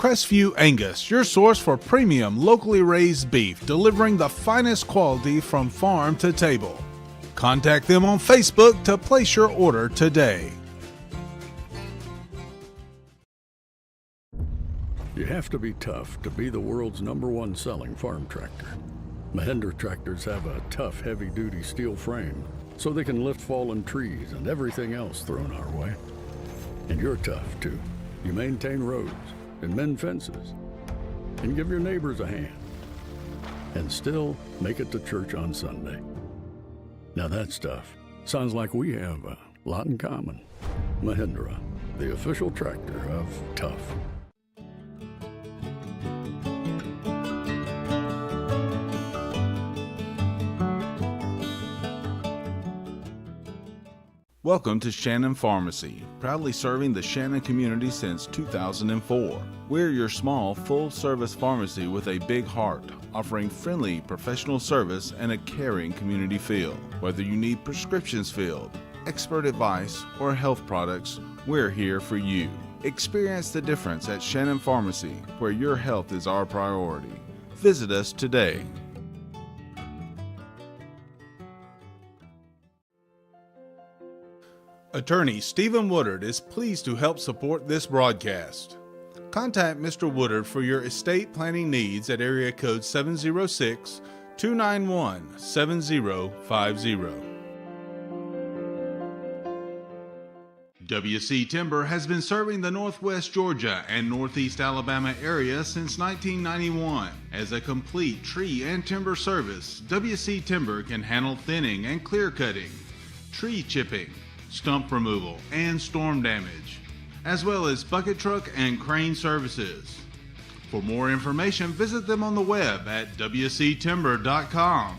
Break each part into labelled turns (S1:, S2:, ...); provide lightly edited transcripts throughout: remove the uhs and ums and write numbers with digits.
S1: Crestview Angus, your source for premium, locally raised beef, delivering the finest quality from farm to table. Contact them on Facebook to place your order today.
S2: You have to be tough to be the world's #1 selling farm tractor. Mahindra tractors have a tough, heavy-duty steel frame, so they can lift fallen trees and everything else thrown our way. And you're tough, too. You maintain roads and mend fences and give your neighbors a hand and still make it to church on Sunday. Now that's tough. Sounds like we have a lot in common. Mahindra, the official tractor of tough.
S1: Welcome to Shannon Pharmacy, proudly serving the Shannon community since 2004. We're your small, full-service pharmacy with a big heart, offering friendly, professional service and a caring community feel. Whether you need prescriptions filled, expert advice, or health products, we're here for you. Experience the difference at Shannon Pharmacy, where your health is our priority. Visit us today. Attorney Stephen Woodard is pleased to help support this broadcast. Contact Mr. Woodard for your estate planning needs at area code 706-291-7050. WC Timber has been serving the Northwest Georgia and Northeast Alabama area since 1991. As a complete tree and timber service, WC Timber can handle thinning and clear cutting, tree chipping, stump removal, and storm damage, as well as bucket truck and crane services. For more information, visit them on the web at wctimber.com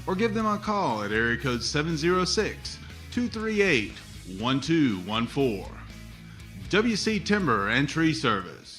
S1: or give them a call at area code 706-238-1214. WC Timber and Tree Service.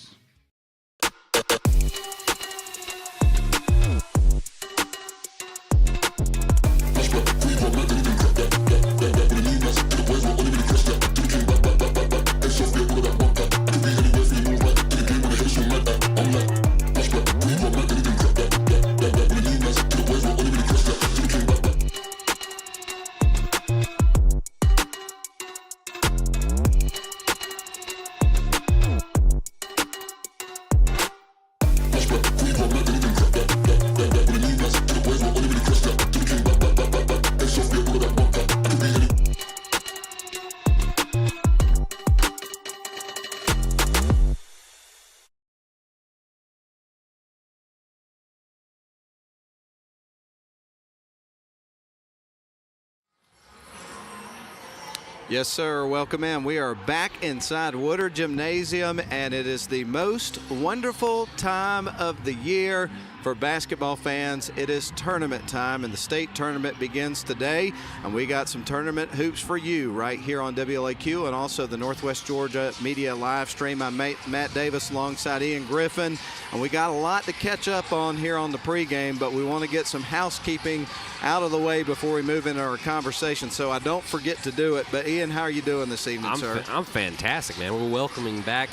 S3: Yes, sir. Welcome in. We are back inside Woodard Gymnasium, and it is the most wonderful time of the year for basketball fans. It is tournament time, and the state tournament begins today, and we got some tournament hoops for you right here on WLAQ and also the Northwest Georgia Media live stream. I'm Matt Davis alongside Ian Griffin, and we got a lot to catch up on here on the pregame, but we want to get some housekeeping out of the way before we move into our conversation, so I don't forget to do it. But Ian, how are you doing this evening, sir?
S4: I'm fantastic, man. We're welcoming back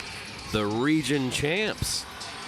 S4: the region champs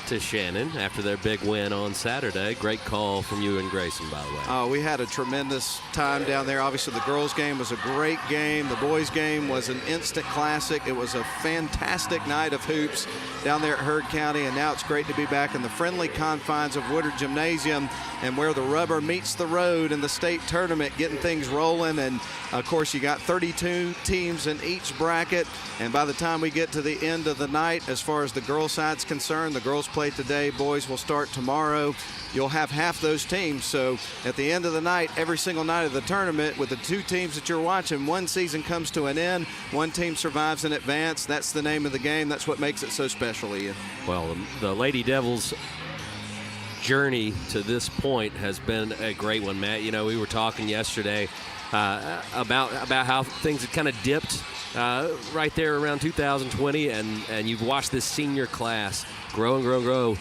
S4: to Shannon after their big win on Saturday. Great call from you and Grayson, by the way.
S3: Oh, we had a tremendous time down there. Obviously, the girls' game was a great game. The boys' game was an instant classic. It was a fantastic night of hoops down there at Heard County, and now it's great to be back in the friendly confines of Woodard Gymnasium and where the rubber meets the road in the state tournament, getting things rolling. And, of course, you got 32 teams in each bracket, and by the time we get to the end of the night, as far as the girls' side's concerned, the girls play today, boys will start tomorrow. You'll have half those teams. So at the end of the night, every single night of the tournament, with the two teams that you're watching, one season comes to an end, one team survives in advance. That's the name of the game. That's what makes it so special, Ian.
S4: Well, the Lady Devils' journey to this point has been a great one, Matt. You know, we were talking yesterday about how things had kind of dipped right there around 2020, and you've watched this senior class grow and grow,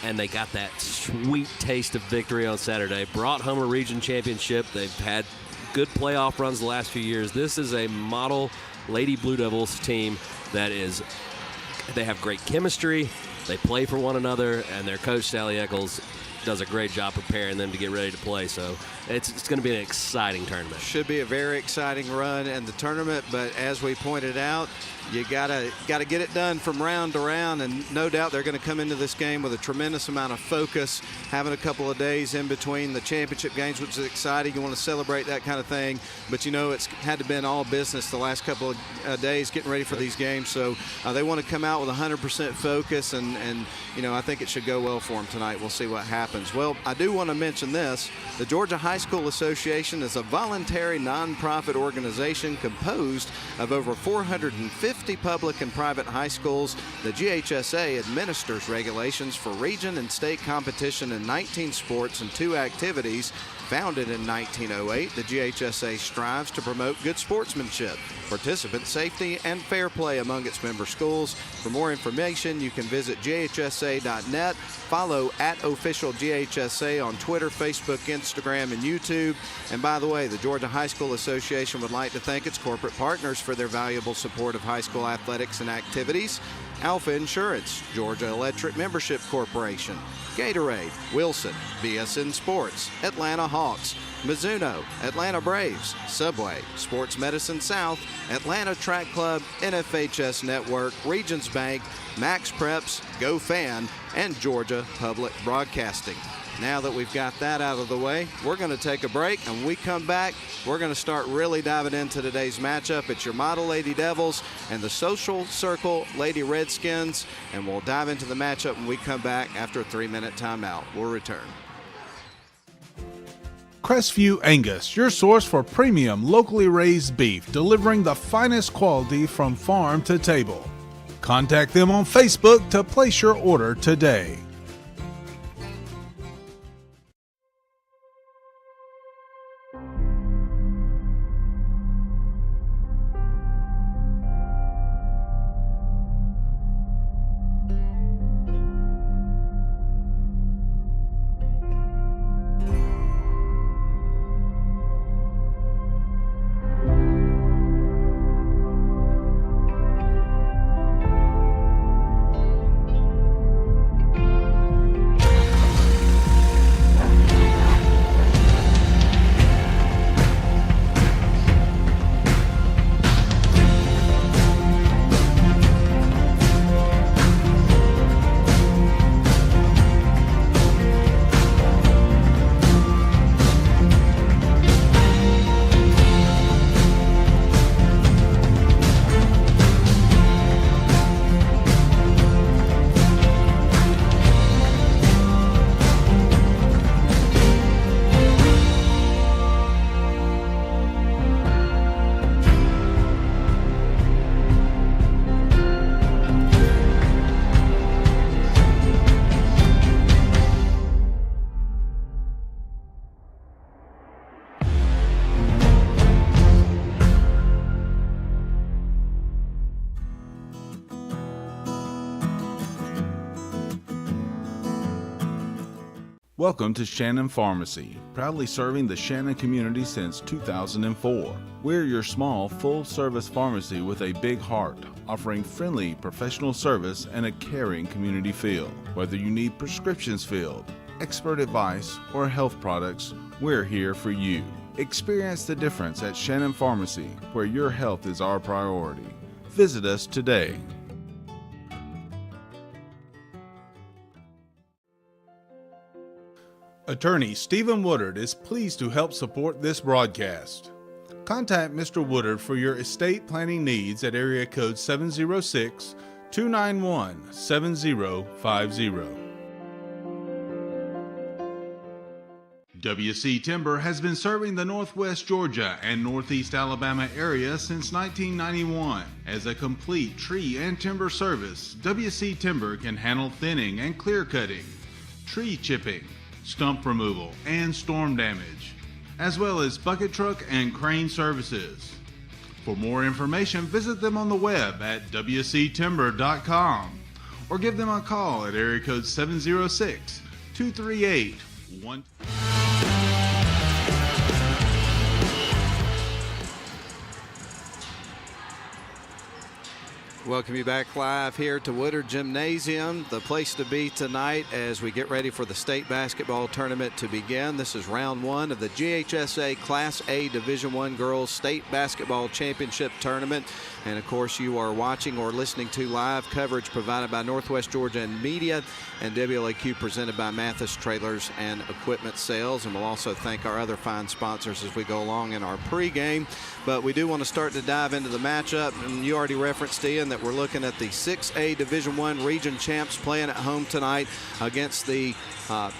S4: and they got that sweet taste of victory on Saturday. Brought home a region championship. They've had good playoff runs the last few years. This is a model Lady Blue Devils team that is They have great chemistry. They play for one another, and their coach, Sally Eccles, does a great job preparing them to get ready to play. So it's going to be an exciting tournament.
S3: Should be a very exciting run in the tournament, but as we pointed out, you gotta get it done from round to round, and no doubt they're going to come into this game with a tremendous amount of focus, having a couple of days in between the championship games, which is exciting. You want to celebrate that kind of thing, but you know it's had to been all business the last couple of days getting ready for these games, so they want to come out with 100% focus, and you know, I think it should go well for them tonight. We'll see what happens. Well, I do want to mention this. The Georgia High School Association is a voluntary nonprofit organization composed of over 450 public and private high schools. The GHSA administers regulations for region and state competition in 19 sports and 2 activities. Founded in 1908, the GHSA strives to promote good sportsmanship, participant safety, and fair play among its member schools. For more information, you can visit ghsa.net. Follow @OfficialGHSA on Twitter, Facebook, Instagram, and YouTube. And by the way, the Georgia High School Association would like to thank its corporate partners for their valuable support of high school athletics and activities. Alpha Insurance, Georgia Electric Membership Corporation, Gatorade, Wilson, BSN Sports, Atlanta Hawks, Mizuno, Atlanta Braves, Subway, Sports Medicine South, Atlanta Track Club, NFHS Network, Regions Bank, Max Preps, GoFan, and Georgia Public Broadcasting. Now that we've got that out of the way, we're going to take a break, and when we come back, we're going to start really diving into today's matchup. It's your Model Lady Devils and the Social Circle Lady Redskins, and we'll dive into the matchup when we come back after a 3-minute timeout. We'll return.
S1: Crestview Angus, your source for premium locally raised beef, delivering the finest quality from farm to table. Contact them on Facebook to place your order today. Welcome to Shannon Pharmacy, proudly serving the Shannon community since 2004. We're your small, full-service pharmacy with a big heart, offering friendly, professional service and a caring community feel. Whether you need prescriptions filled, expert advice, or health products, we're here for you. Experience the difference at Shannon Pharmacy, where your health is our priority. Visit us today. Attorney Stephen Woodard is pleased to help support this broadcast. Contact Mr. Woodard for your estate planning needs at area code 706-291-7050. WC Timber has been serving the Northwest Georgia and Northeast Alabama area since 1991. As a complete tree and timber service, WC Timber can handle thinning and clear cutting, tree chipping, stump removal, and storm damage, as well as bucket truck and crane services. For more information, visit them on the web at wctimber.com or give them a call at area code 706-238-1.
S3: Welcome you back live here to Woodard Gymnasium, the place to be tonight as we get ready for the state basketball tournament to begin. This is round one of the GHSA Class A Division I Girls State Basketball Championship Tournament. And of course, you are watching or listening to live coverage provided by Northwest Georgia and Media and WLAQ presented by Mathis Trailers and Equipment Sales. And we'll also thank our other fine sponsors as we go along in our pregame. But we do want to start to dive into the matchup. And you already referenced, Ian, that we're looking at the 6A Division I region champs playing at home tonight against the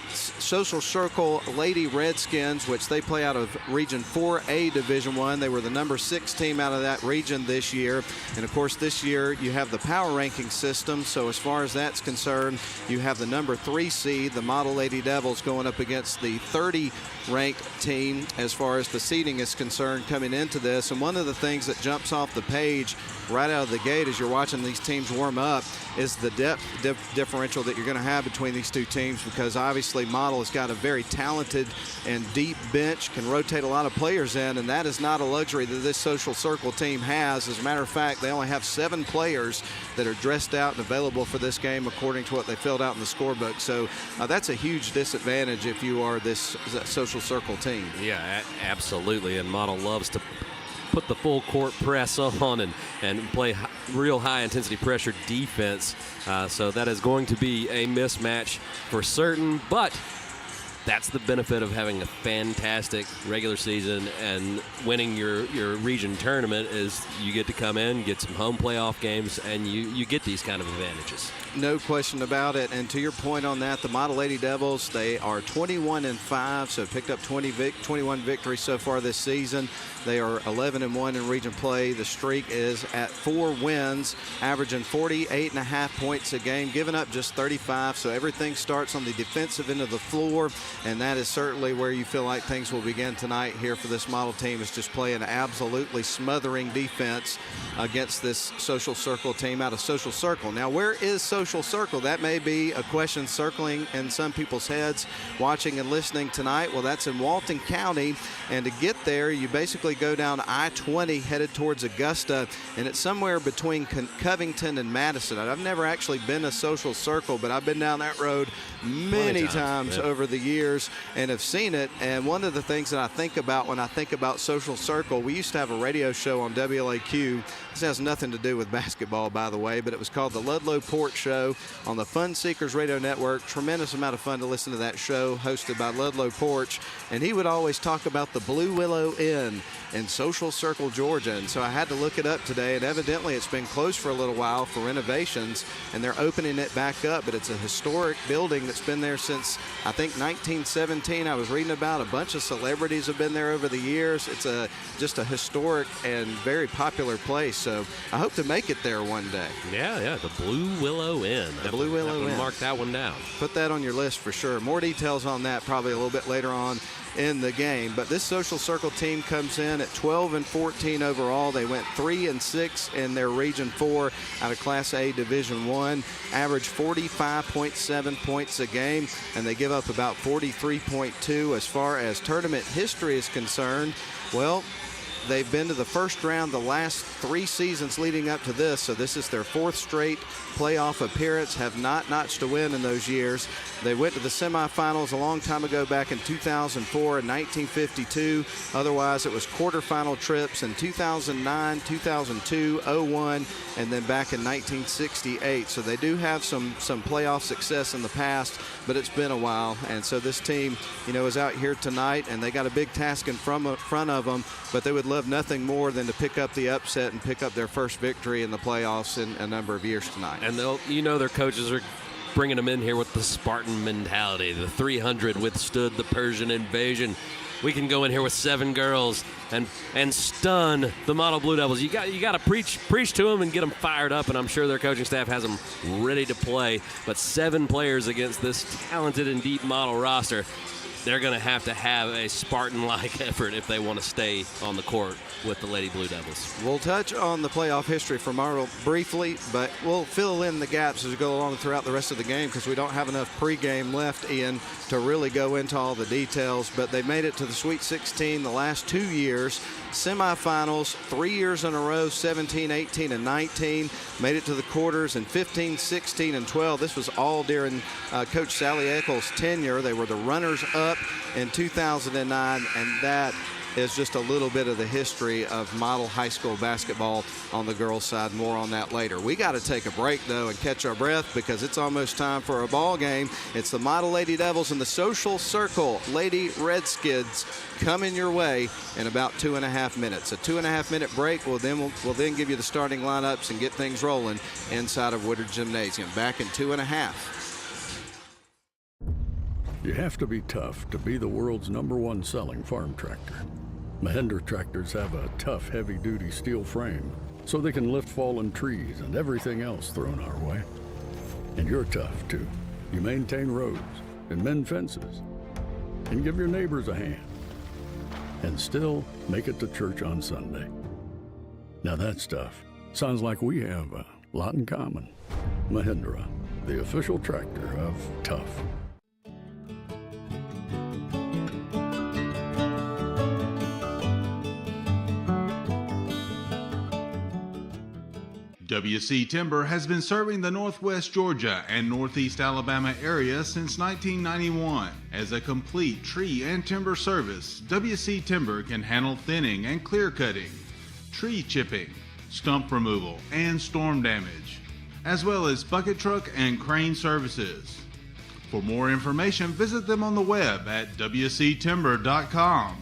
S3: Social Circle Lady Redskins, which they play out of Region 4A Division I. They were the number 6 team out of that region this year. And, of course, this year you have the power ranking system. So as far as that's concerned, you have the number 3 seed, the Model Lady Devils, going up against the 30-ranked team as far as the seeding is concerned coming into this. And one of the things that jumps off the page right out of the gate as you're watching these teams warm up is the depth differential that you're going to have between these two teams, because obviously Model has got a very talented and deep bench, can rotate a lot of players in, and that is not a luxury that this Social Circle team has. As a matter of fact, they only have 7 players that are dressed out and available for this game according to what they filled out in the scorebook. So that's a huge disadvantage if you are this Social Circle team.
S4: Yeah, absolutely, and Model loves to put the full court press on and play real high intensity pressure defense. So that is going to be a mismatch for certain, but that's the benefit of having a fantastic regular season and winning your region tournament is you get to come in, get some home playoff games, and you get these kind of advantages.
S3: No question about it. And to your point on that, the Model Lady Devils, they are 21-5, so picked up 21 victories so far this season. They are 11-1 in region play. The streak is at 4 wins, averaging 48.5 points a game, giving up just 35. So everything starts on the defensive end of the floor, and that is certainly where you feel like things will begin tonight here for this Model team, is just playing absolutely smothering defense against this Social Circle team out of Social Circle. Now, where is Social Circle? That may be a question circling in some people's heads watching and listening tonight. Well, that's in Walton County, and to get there, you basically go down I-20 headed towards Augusta, and it's somewhere between Covington and Madison. I've never actually been to Social Circle, but I've been down that road many times over the years and have seen it. And one of the things that I think about when I think about Social Circle, we used to have a radio show on WLAQ. This has nothing to do with basketball, by the way, but it was called the Ludlow Port Show on the Fun Seekers Radio Network. Tremendous amount of fun to listen to that show, hosted by Ludlow Porch. And he would always talk about the Blue Willow Inn in Social Circle, Georgia. And so I had to look it up today, and evidently it's been closed for a little while for renovations, and they're opening it back up. But it's a historic building that's been there since, I think, 1917. I was reading about a bunch of celebrities have been there over the years. It's just a historic and very popular place. So I hope to make it there one day.
S4: Yeah, the Blue Willow Inn.
S3: The Blue Willow Inn.
S4: Mark that one down.
S3: Put that on your list for sure. More details on that probably a little bit later on in the game. But this Social Circle team comes in at 12-14 overall. They went 3-6 in their Region 4 out of Class A Division I, average 45.7 points a game, and they give up about 43.2. As far as tournament history is concerned, well, they've been to the first round the last 3 seasons leading up to this, so this is their 4th straight playoff appearance, have not notched a win in those years. They went to the semifinals a long time ago, back in 2004 and 1952. Otherwise, it was quarterfinal trips in 2009, 2002, 01, and then back in 1968. So they do have some playoff success in the past, but it's been a while. And so this team, is out here tonight, and they got a big task in front of them, but they would love nothing more than to pick up the upset and pick up their first victory in the playoffs in a number of years tonight.
S4: And their coaches are bringing them in here with the Spartan mentality. The 300 withstood the Persian invasion. We can go in here with 7 girls and stun the Model Blue Devils. You got to preach to them and get them fired up, and I'm sure their coaching staff has them ready to play. But 7 players against this talented and deep Model roster. they're going to have a Spartan-like effort if they want to stay on the court with the Lady Blue Devils.
S3: We'll touch on the playoff history for Marl briefly, but we'll fill in the gaps as we go along throughout the rest of the game because we don't have enough pregame left, Ian, to really go into all the details. But they made it to the Sweet 16 the last 2 years, semifinals 3 years in a row, 17, 18, and 19. Made it to the quarters in 15, 16, and 12. This was all during Coach Sally Eccles' tenure. They were the runners-up in 2009, and that is just a little bit of the history of model high school basketball on the girls' side. More on that later. We got to take a break, though, and catch our breath because it's almost time for a ball game. It's the Model Lady Devils and the Social Circle Lady Redskins coming your way in about 2.5 minutes. A 2.5-minute break will then give you the starting lineups and get things rolling inside of Woodard Gymnasium. Back in 2.5.
S2: You have to be tough to be the world's #1 selling farm tractor. Mahindra tractors have a tough, heavy-duty steel frame, so they can lift fallen trees and everything else thrown our way. And you're tough, too. You maintain roads and mend fences and give your neighbors a hand and still make it to church on Sunday. Now that's tough. Sounds like we have a lot in common. Mahindra, the official tractor of tough.
S1: WC Timber has been serving the Northwest Georgia and Northeast Alabama area since 1991. As a complete tree and timber service, WC Timber can handle thinning and clear cutting, tree chipping, stump removal, and storm damage, as well as bucket truck and crane services. For more information, visit them on the web at wctimber.com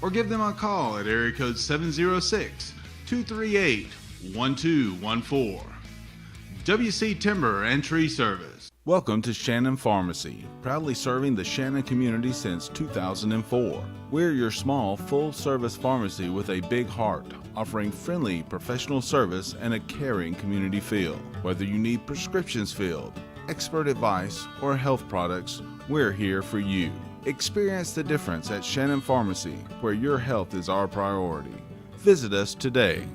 S1: or give them a call at area code 706-238-1214. WC Timber and Tree Service. Welcome to Shannon Pharmacy, proudly serving the Shannon community since 2004. We're your small, full-service pharmacy with a big heart, offering friendly, professional service and a caring community feel. Whether you need prescriptions filled, expert advice, or health products, we're here for you. Experience the difference at Shannon Pharmacy, where your health is our priority. Visit us today.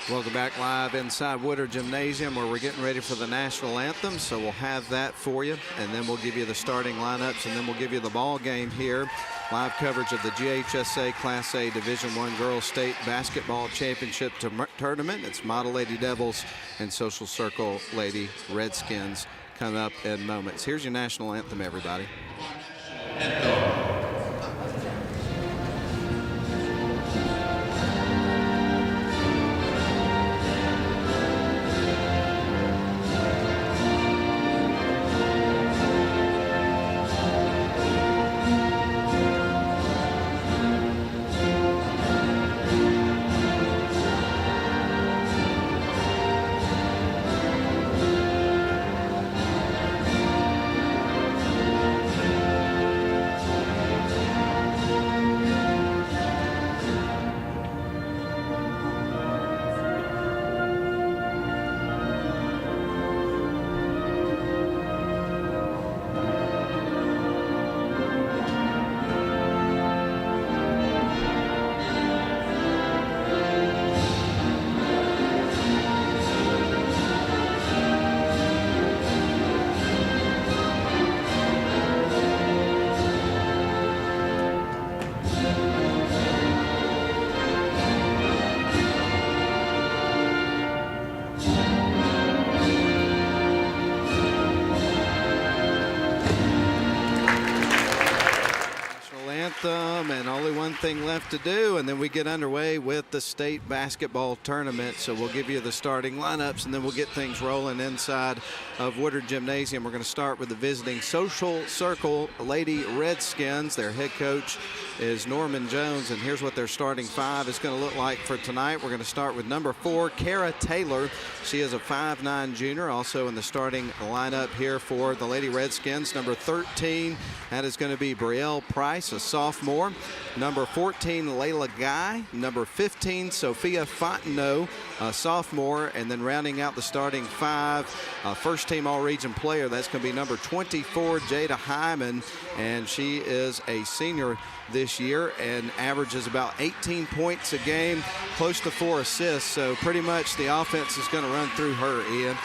S3: Welcome back live inside Woodard Gymnasium where we're getting ready for the national anthem. So we'll have that for you, and then we'll give you the starting lineups, and then we'll give you the ball game here. Live coverage of the GHSA Class A Division I Girls State Basketball Championship Tournament. It's Model Lady Devils and Social Circle Lady Redskins coming up in moments. Here's your national anthem, everybody. one thing left to do, and then we get underway with the state basketball tournament. So we'll give you the starting lineups, and then we'll get things rolling inside of Woodard Gymnasium. We're going to start with the visiting Social Circle Lady Redskins. Their head coach is Norman Jones, and here's what their starting five is going to look like for tonight. We're going to start with number 4, Kara Taylor. She is a 5'9" junior, also in the starting lineup here for the Lady Redskins. Number 13, that is going to be Brielle Price, a sophomore. Number 14, Layla Guy. Number 15, Sophia Fontenot, a sophomore. And then rounding out the starting five, first-team all-region player, that's going to be number 24, Jada Hyman, and she is a senior this year and averages about 18 points a game, close to 4 assists. So pretty much the offense is going to run through her, Ian.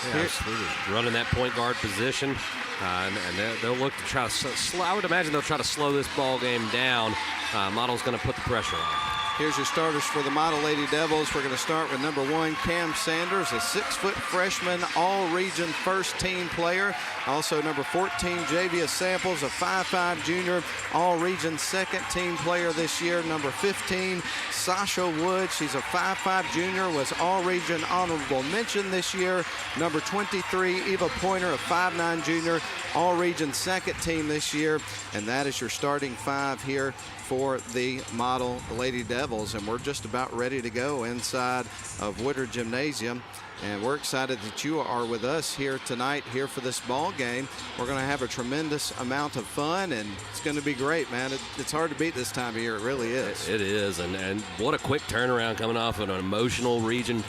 S4: Yeah, absolutely. Running that point guard position, and they'll look to try to I would imagine they'll try to slow this ball game down. Model's going to put the pressure on.
S3: Here's your starters for the Model Lady Devils. We're going to start with number 1, Cam Sanders, a 6-foot freshman, all-region first-team player. Also number 14, Javia Samples, a 5'5" junior, all-region second-team player this year. Number 15, Sasha Wood, she's a 5'5" junior, was all-region honorable mention this year. Number 23, Eva Pointer, a 5'9" junior, all-region second team this year. And that is your starting five here for the Model Lady Devils, and we're just about ready to go inside of Woodard Gymnasium. And we're excited that you are with us here tonight here for this ball game. We're going to have a tremendous amount of fun, and it's going to be great, man. It's hard to beat this time of year. It really is.
S4: It is, and what a quick turnaround coming off of an emotional region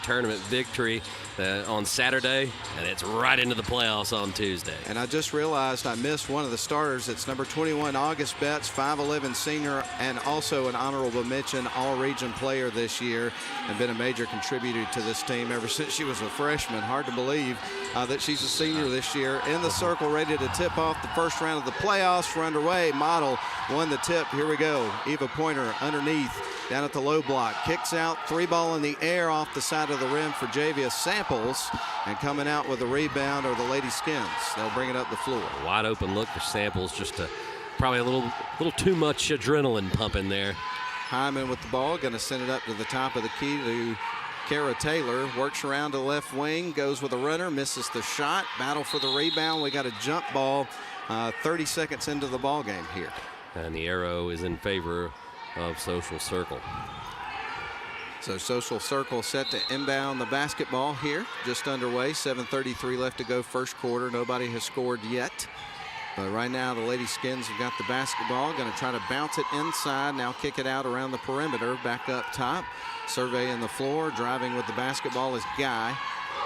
S4: tournament victory on Saturday, and it's right into the playoffs on Tuesday.
S3: And I just realized I missed one of the starters. It's number 21, August Betts, 5'11" senior, and also an honorable mention all-region player this year, and been a major contributor to this team ever since she was a freshman. Hard to believe that she's a senior this year. In the circle, ready to tip off the first round of the playoffs. We're underway. Model won the tip. Here we go. Eva Pointer underneath, down at the low block. Kicks out, 3-ball in the air off the side of the rim for Javia Samples. And coming out with a rebound are the Lady Skins. They'll bring it up the floor.
S4: Wide open look for Samples. Just probably a little too much adrenaline pumping there.
S3: Hyman with the ball, going to send it up to the top of the key to Kara Taylor. Works around to the left wing, goes with a runner, misses the shot. Battle for the rebound. We got a jump ball 30 seconds into the ball game here.
S4: And the arrow is in favor of Social Circle.
S3: So Social Circle set to inbound the basketball here. Just underway, 7:33 left to go first quarter. Nobody has scored yet. But right now the Lady Skins have got the basketball. Going to try to bounce it inside. Now kick it out around the perimeter. Back up top. Surveying the floor. Driving with the basketball is Guy.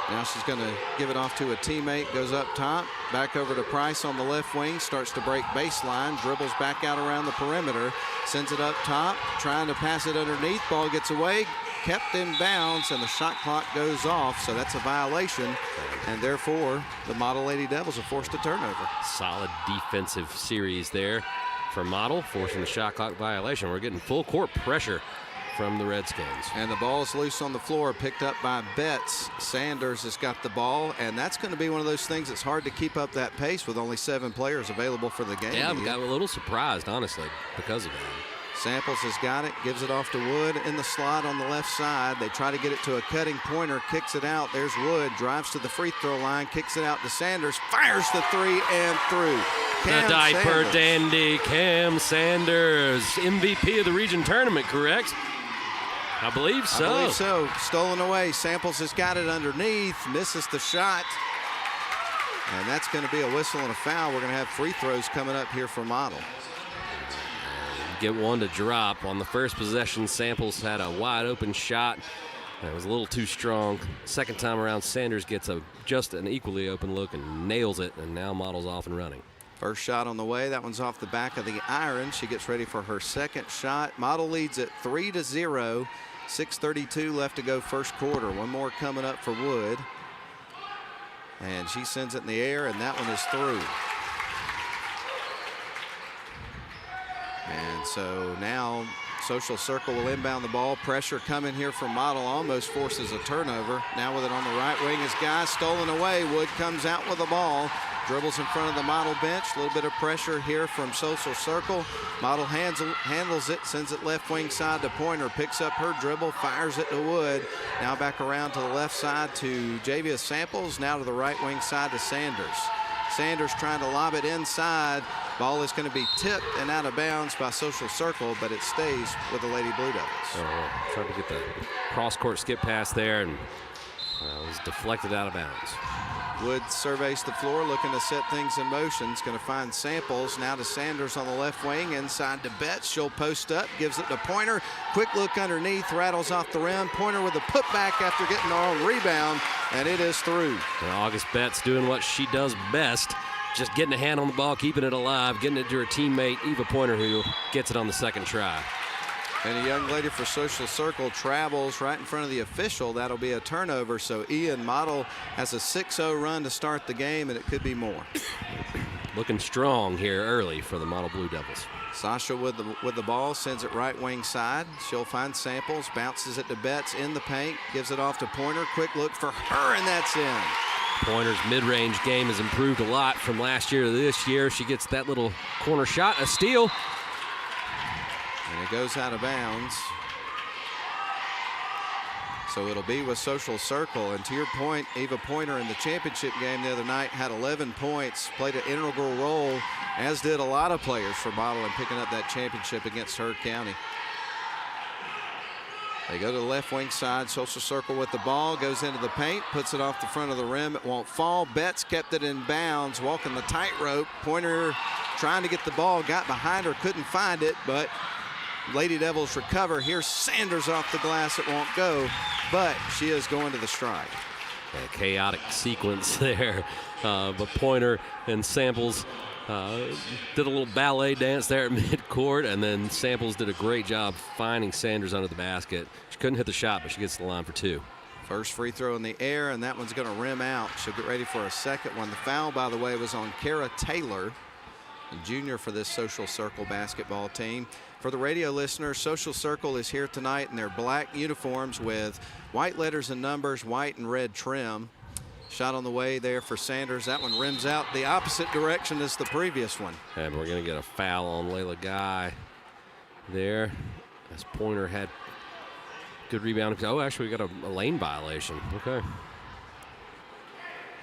S3: Now she's going to give it off to a teammate. Goes up top. Back over to Price on the left wing. Starts to break baseline. Dribbles back out around the perimeter. Sends it up top. Trying to pass it underneath. Ball gets away. Kept in bounds, and the shot clock goes off. So that's a violation. And therefore, the Model Lady Devils are forced a turnover.
S4: Solid defensive series there for Model, forcing the shot clock violation. We're getting full court pressure from the Redskins.
S3: And the ball's loose on the floor, picked up by Betts. Sanders has got the ball, and that's going to be one of those things that's hard to keep up that pace with only 7 players available for the game.
S4: Yeah, I got a little surprised, honestly, because of that.
S3: Samples has got it, gives it off to Wood in the slot on the left side. They try to get it to a cutting Pointer, kicks it out. There's Wood, drives to the free throw line, kicks it out to Sanders, fires the three and through.
S4: The diaper dandy Cam Sanders, MVP of the region tournament, correct? I believe so.
S3: I believe so. Stolen away. Samples has got it underneath, misses the shot. And that's going to be a whistle and a foul. We're going to have free throws coming up here for Model.
S4: Get one to drop. On the first possession, Samples had a wide open shot. It was a little too strong. Second time around, Sanders gets just an equally open look and nails it, and now Model's off and running.
S3: First shot on the way. That one's off the back of the iron. She gets ready for her second shot. Model leads it 3-0. 6:32 left to go first quarter. One more coming up for Wood. And she sends it in the air, and that one is through. And so now Social Circle will inbound the ball. Pressure coming here from Model, almost forces a turnover. Now with it on the right wing is Guy, stolen away. Wood comes out with the ball. dribbles in front of the Model bench. A little bit of pressure here from Social Circle. Model handles it, sends it left wing side to Pointer, picks up her dribble, fires it to Wood. Now back around to the left side to Javia Samples, now to the right wing side to Sanders. Sanders trying to lob it inside. Ball is going to be tipped and out of bounds by Social Circle, but it stays with the Lady Blue Devils.
S4: Trying to get the cross-court skip pass there, and it was deflected out of bounds.
S3: Wood surveys the floor, looking to set things in motion. It's going to find Samples, now to Sanders on the left wing, inside to Betts. She'll post up, gives it to Pointer. Quick look underneath, rattles off the rim. Pointer with a putback after getting her own rebound, and it is through.
S4: And August Betts doing what she does best, just getting a hand on the ball, keeping it alive, getting it to her teammate, Eva Pointer, who gets it on the second try.
S3: And a young lady for Social Circle travels right in front of the official. That'll be a turnover. So Ian Model has a 6-0 run to start the game, and it could be more.
S4: Looking strong here early for the Model Blue Devils.
S3: Sasha with the ball, sends it right wing side. She'll find Samples, bounces it to Betts in the paint, gives it off to Pointer. Quick look for her, and that's in.
S4: Pointer's mid-range game has improved a lot from last year to this year. She gets that little corner shot, a steal.
S3: And it goes out of bounds. So it'll be with Social Circle. And to your point, Eva Pointer in the championship game the other night had 11 points, played an integral role, as did a lot of players for Model in picking up that championship against Heard County. They go to the left wing side. Social Circle with the ball, goes into the paint, puts it off the front of the rim. It won't fall. Betts kept it in bounds, walking the tightrope. Pointer trying to get the ball, got behind her, couldn't find it, but Lady Devils recover. Here's Sanders off the glass. It won't go, but she is going to the strike.
S4: A chaotic sequence there, but Pointer and Samples did a little ballet dance there at midcourt, and then Samples did a great job finding Sanders under the basket. She couldn't hit the shot, but she gets to the line for two.
S3: First free throw in the air, and that one's going to rim out. She'll get ready for a second one. The foul, by the way, was on Kara Taylor, a junior for this Social Circle basketball team. For the radio listeners, Social Circle is here tonight in their black uniforms with white letters and numbers, white and red trim. Shot on the way there for Sanders. That one rims out the opposite direction as the previous one.
S4: And we're going to get a foul on Layla Guy there, as Pointer had good rebound. Oh, actually, we got a lane violation. Okay.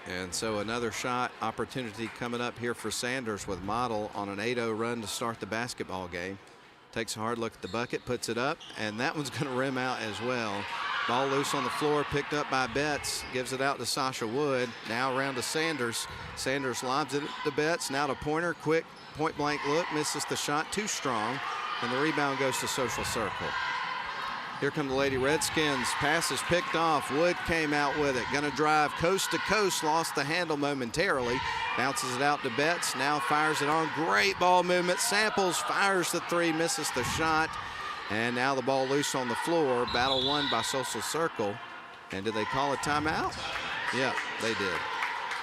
S3: And so another shot opportunity coming up here for Sanders with Model on an 8-0 run to start the basketball game. Takes a hard look at the bucket, puts it up, and that one's going to rim out as well. Ball loose on the floor, picked up by Betts, gives it out to Sasha Wood. Now around to Sanders. Sanders lobs it to Betts, now to Pointer. Quick point blank look, misses the shot, too strong, and the rebound goes to Social Circle. Here come the Lady Redskins. Pass is picked off. Wood came out with it. Going to drive coast to coast. Lost the handle momentarily. Bounces it out to Betts. Now fires it on. Great ball movement. Samples fires the three. Misses the shot. And now the ball loose on the floor. Battle won by Social Circle. And did they call a timeout? Yeah, they did.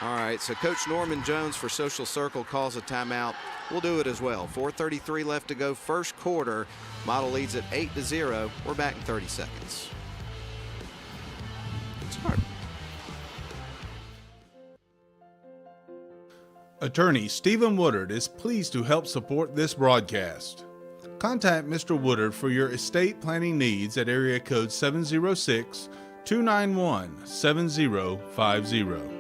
S3: All right, so Coach Norman Jones for Social Circle calls a timeout. We'll do it as well. 4:33 left to go, first quarter. Model leads at 8-0. We're back in 30 seconds. Start.
S1: Attorney Stephen Woodard is pleased to help support this broadcast. Contact Mr. Woodard for your estate planning needs at area code 706-291-7050.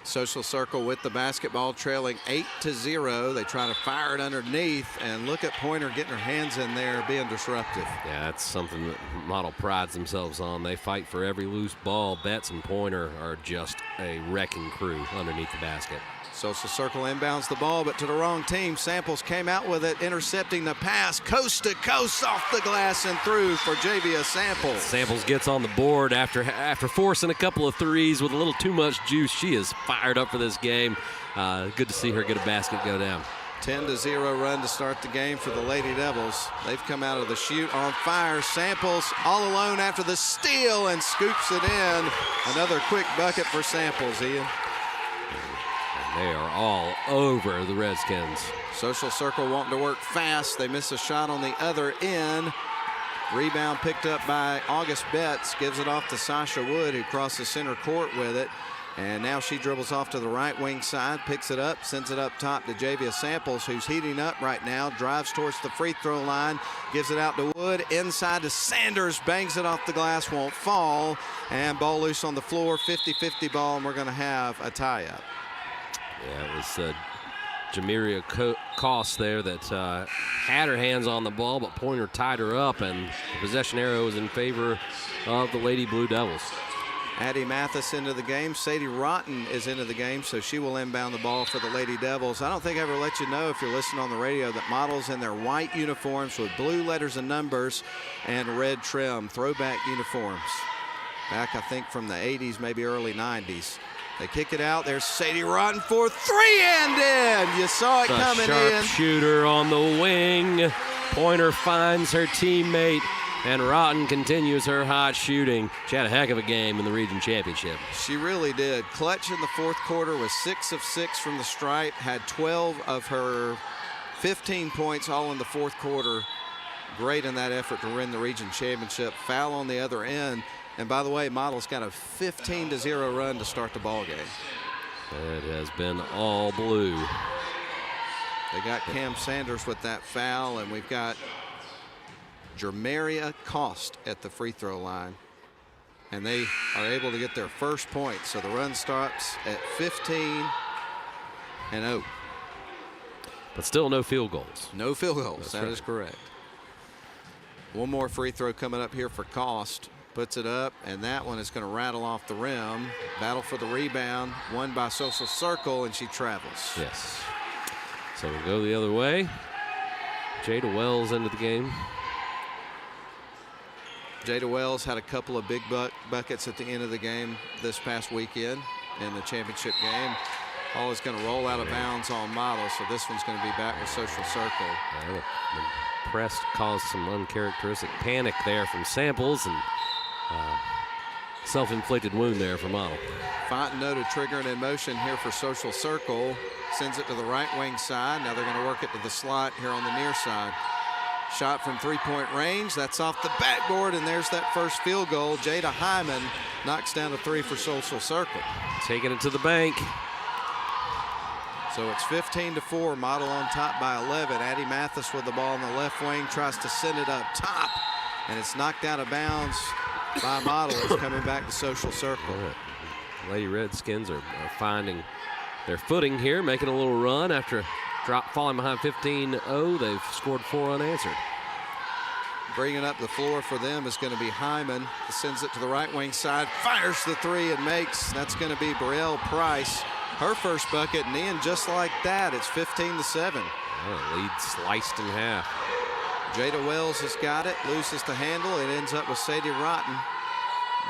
S3: Social Circle with the basketball, trailing 8-0. They try to fire it underneath, and look at Pointer getting her hands in there, being disruptive.
S4: Yeah, that's something that Model prides themselves on. They fight for every loose ball. Betts and Pointer are just a wrecking crew underneath the basket.
S3: Social Circle inbounds the ball, but to the wrong team. Samples came out with it, intercepting the pass, coast to coast, off the glass and through for Javia Samples.
S4: Samples gets on the board after forcing a couple of threes with a little too much juice. She is fired up for this game. Good to see her get a basket go down.
S3: 10-0 run to start the game for the Lady Devils. They've come out of the chute on fire. Samples all alone after the steal and scoops it in. Another quick bucket for Samples, Ian.
S4: And they are all over the Redskins.
S3: Social Circle wanting to work fast. They miss a shot on the other end. Rebound picked up by August Betts. Gives it off to Sasha Wood, who crosses center court with it. And now she dribbles off to the right wing side, picks it up, sends it up top to Javia Samples, who's heating up right now, drives towards the free throw line, gives it out to Wood, inside to Sanders, bangs it off the glass, won't fall, and ball loose on the floor, 50-50 ball, and we're going to have a tie-up.
S4: Yeah, it was Jamiria Cost there that had her hands on the ball, but Pointer tied her up, and the possession arrow is in favor of the Lady Blue Devils.
S3: Addie Mathis into the game. Sadie Rotten is into the game, so she will inbound the ball for the Lady Devils. I don't think I ever let you know, if you're listening on the radio, that models in their white uniforms with blue letters and numbers and red trim, throwback uniforms. Back, I think, from the 80s, maybe early 90s. They kick it out. There's Sadie Rotten for three and in. You saw it coming in.
S4: Sharpshooter on the wing. Pointer finds her teammate. And Rotten continues her hot shooting. She had a heck of a game in the region championship.
S3: She really did. Clutch in the fourth quarter, was 6 of 6 from the stripe, had 12 of her 15 points all in the fourth quarter. Great in that effort to win the region championship. Foul on the other end. And by the way, Models got a 15-0 run to start the ball game.
S4: It has been all blue.
S3: They got Cam Sanders with that foul, and we've got Jermaria Cost at the free throw line, and they are able to get their first point. So the run starts at 15-0.
S4: But still no field goals.
S3: No field goals. That is correct. One more free throw coming up here for Cost. Puts it up, and that one is going to rattle off the rim. Battle for the rebound, won by Social Circle, and she travels.
S4: Yes. So we'll go the other way. Jada Wells into the game.
S3: Jada Wells had a couple of big buckets at the end of the game this past weekend in the championship game. Ball is going to roll out of bounds on Model, so this one's going to be back with Social Circle.
S4: The press caused some uncharacteristic panic there from Samples, and self-inflicted wound there for Model.
S3: Fontenot triggering in motion here for Social Circle. Sends it to the right wing side. Now they're going to work it to the slot here on the near side. Shot from three-point range. That's off the backboard, and there's that first field goal. Jada Hyman knocks down a three for Social Circle.
S4: Taking it to the bank.
S3: So it's 15-4. Model on top by 11. Addie Mathis with the ball in the left wing. Tries to send it up top, and it's knocked out of bounds by Model. It's coming back to Social Circle.
S4: Lady Redskins are finding their footing here, making a little run after falling behind 15-0. They've scored 4 unanswered.
S3: Bringing up the floor for them is going to be Hyman. Sends it to the right wing side, fires the three and makes. That's going to be Brielle Price. Her first bucket, and then just like that, it's 15-7.
S4: Lead sliced in half.
S3: Jada Wells has got it, loses the handle. It ends up with Sadie Rotten.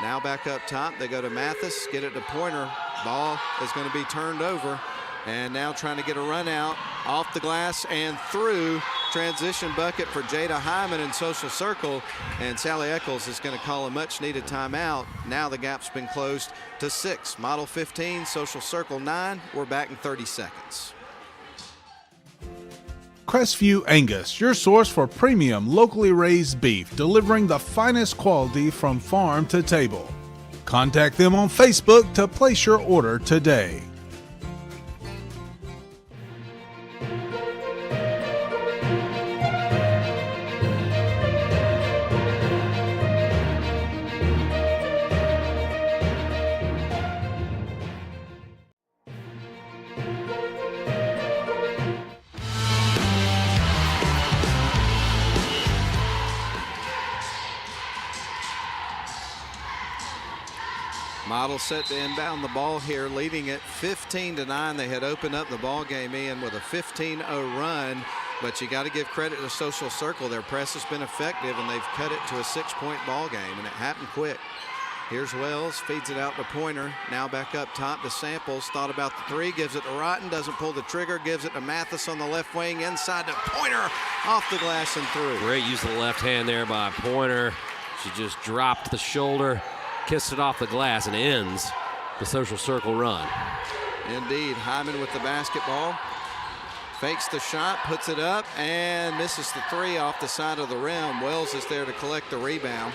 S3: Now back up top, they go to Mathis, get it to Pointer. Ball is going to be turned over. And now trying to get a run out off the glass and through. Transition bucket for Jada Hyman in Social Circle. And Sally Eccles is going to call a much-needed timeout. Now the gap's been closed to 6. Model 15, Social Circle 9. We're back in 30 seconds.
S1: Crestview Angus, your source for premium locally raised beef, delivering the finest quality from farm to table. Contact them on Facebook to place your order today.
S3: Model set to inbound the ball here, leading it 15-9. They had opened up the ball game in with a 15-0 run, but you got to give credit to Social Circle. Their press has been effective, and they've cut it to a 6-point ball game, and it happened quick. Here's Wells, feeds it out to Pointer. Now back up top to Samples. Thought about the three, gives it to Rotten, doesn't pull the trigger, gives it to Mathis on the left wing, inside to Pointer, off the glass and through.
S4: Great use of the left hand there by Pointer. She just dropped the shoulder, kissed it off the glass, and ends the Social Circle run.
S3: Indeed, Hyman with the basketball. Fakes the shot, puts it up, and misses the three off the side of the rim. Wells is there to collect the rebound.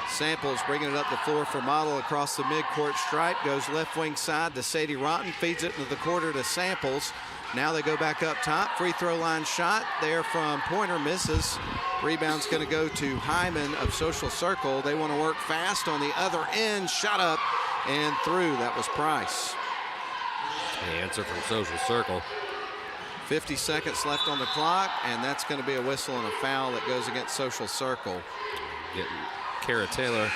S3: Samples bringing it up the floor for Model across the midcourt stripe. Goes left wing side to Sadie Rotten. Feeds it into the quarter to Samples. Now they go back up top. Free throw line shot there from Pointer, misses. Rebound's going to go to Hyman of Social Circle. They want to work fast on the other end. Shot up and through. That was Price.
S4: The answer from Social Circle.
S3: 50 seconds left on the clock, and that's going to be a whistle and a foul that goes against Social Circle.
S4: Getting Kara Taylor.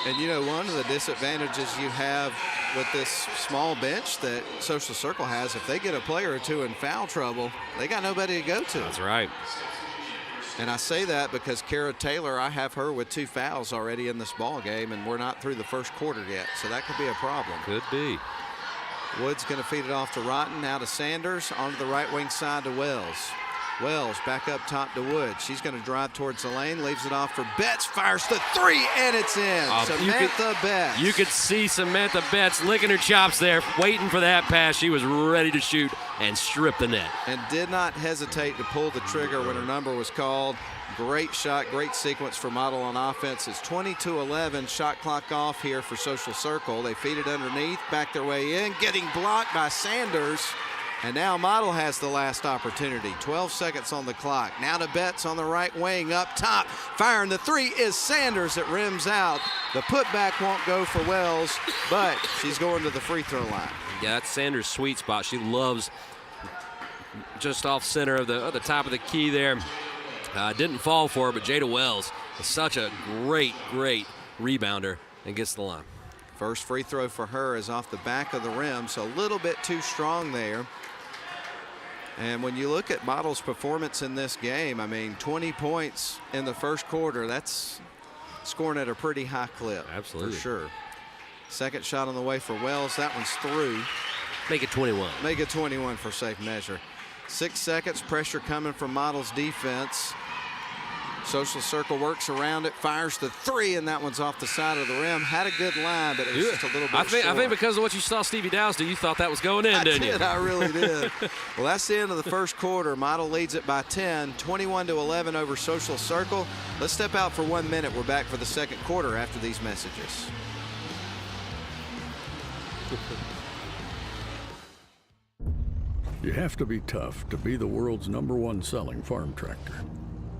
S3: And you know, one of the disadvantages you have with this small bench that Social Circle has, if they get a player or two in foul trouble, they got nobody to go to.
S4: That's right.
S3: And I say that because Kara Taylor, I have her with 2 fouls already in this ball game, and we're not through the first quarter yet, so that could be a problem.
S4: Could be.
S3: Wood's going to feed it off to Rotten, now to Sanders, onto the right wing side to Wells. Wells back up top to Wood. She's going to drive towards the lane, leaves it off for Betts, fires the three, and it's in. Samantha Betts.
S4: You could see Samantha Betts licking her chops there, waiting for that pass. She was ready to shoot and strip the net.
S3: And did not hesitate to pull the trigger when her number was called. Great shot, great sequence for Model on offense. It's 22-11, shot clock off here for Social Circle. They feed it underneath, back their way in, getting blocked by Sanders. And now Model has the last opportunity. 12 seconds on the clock. Now to Betts on the right wing up top. Firing the three is Sanders. It rims out. The putback won't go for Wells, but she's going to the free throw line.
S4: Yeah, that's Sanders' sweet spot. She loves just off center of the top of the key there. Didn't fall for her, but Jada Wells is such a great rebounder and gets the line.
S3: First free throw for her is off the back of the rim, so a little bit too strong there. And when you look at Model's performance in this game, I mean, 20 points in the first quarter, that's scoring at a pretty high clip.
S4: Absolutely.
S3: For sure. Second shot on the way for Wells. That one's through.
S4: Make it 21.
S3: Make it 21 for safe measure. 6 seconds, pressure coming from Model's defense. Social Circle works around it, fires the three, and that one's off the side of the rim. Had a good line, but it was just a little bit
S4: I think
S3: short.
S4: because of what you saw Stevie Dowse do, you thought that was going in, didn't you?
S3: I really did. Well, that's the end of the first quarter. Model leads it by 10, 21-11 over Social Circle. Let's step out for 1 minute. We're back for the second quarter after these messages.
S2: You have to be tough to be the world's #1 selling farm tractor.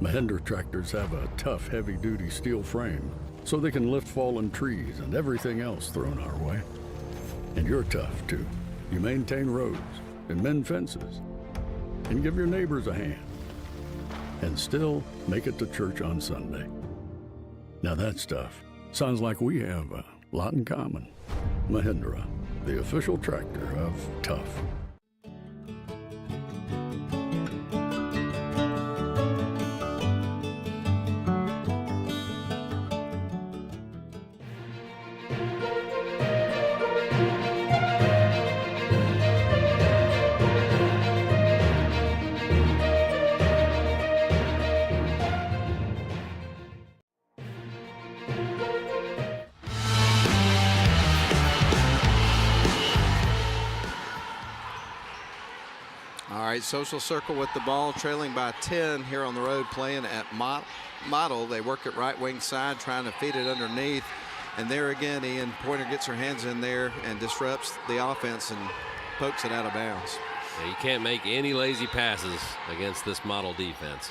S2: Mahindra tractors have a tough, heavy-duty steel frame, so they can lift fallen trees and everything else thrown our way. And you're tough, too. You maintain roads and mend fences and give your neighbors a hand and still make it to church on Sunday. Now that stuff sounds like we have a lot in common. Mahindra, the official tractor of tough.
S3: Social Circle with the ball, trailing by 10 here on the road, playing at Model. They work it right wing side, trying to feed it underneath. And there again, Ian Pointer gets her hands in there and disrupts the offense and pokes it out of bounds.
S4: Yeah, you can't make any lazy passes against this Model defense.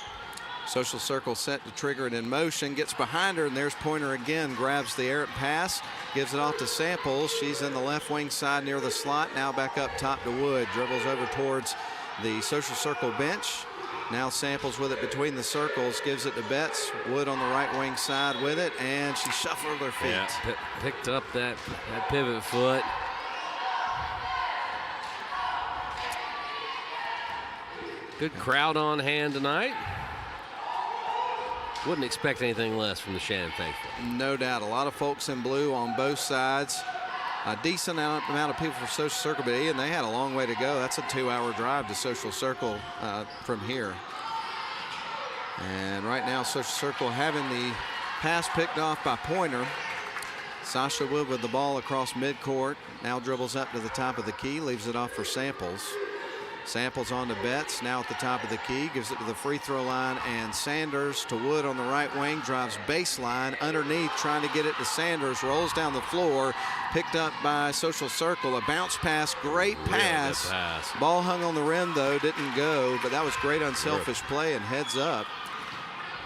S3: Social Circle set to trigger it in motion, gets behind her, and there's Pointer again, grabs the errant pass, gives it off to Samples. She's in the left wing side near the slot, now back up top to Wood, dribbles over towards the Social Circle bench. Now Samples with it between the circles, gives it to Betts. Wood on the right wing side with it, and she shuffled her feet.
S4: Yeah, picked up that pivot foot. Good crowd on hand tonight. Wouldn't expect anything less from the Shannon faithful.
S3: No doubt. A lot of folks in blue on both sides. A decent amount of people for Social Circle, but Ian, they had a long way to go. That's a 2-hour drive to Social Circle from here. And right now, Social Circle having the pass picked off by Pointer. Sasha Wood with the ball across midcourt. Now dribbles up to the top of the key, leaves it off for Samples. Samples on to Betts, now at the top of the key, gives it to the free throw line, and Sanders to Wood on the right wing, drives baseline underneath, trying to get it to Sanders, rolls down the floor, picked up by Social Circle, a bounce pass, great pass. Ball hung on the rim though, didn't go, but that was great unselfish play and heads up.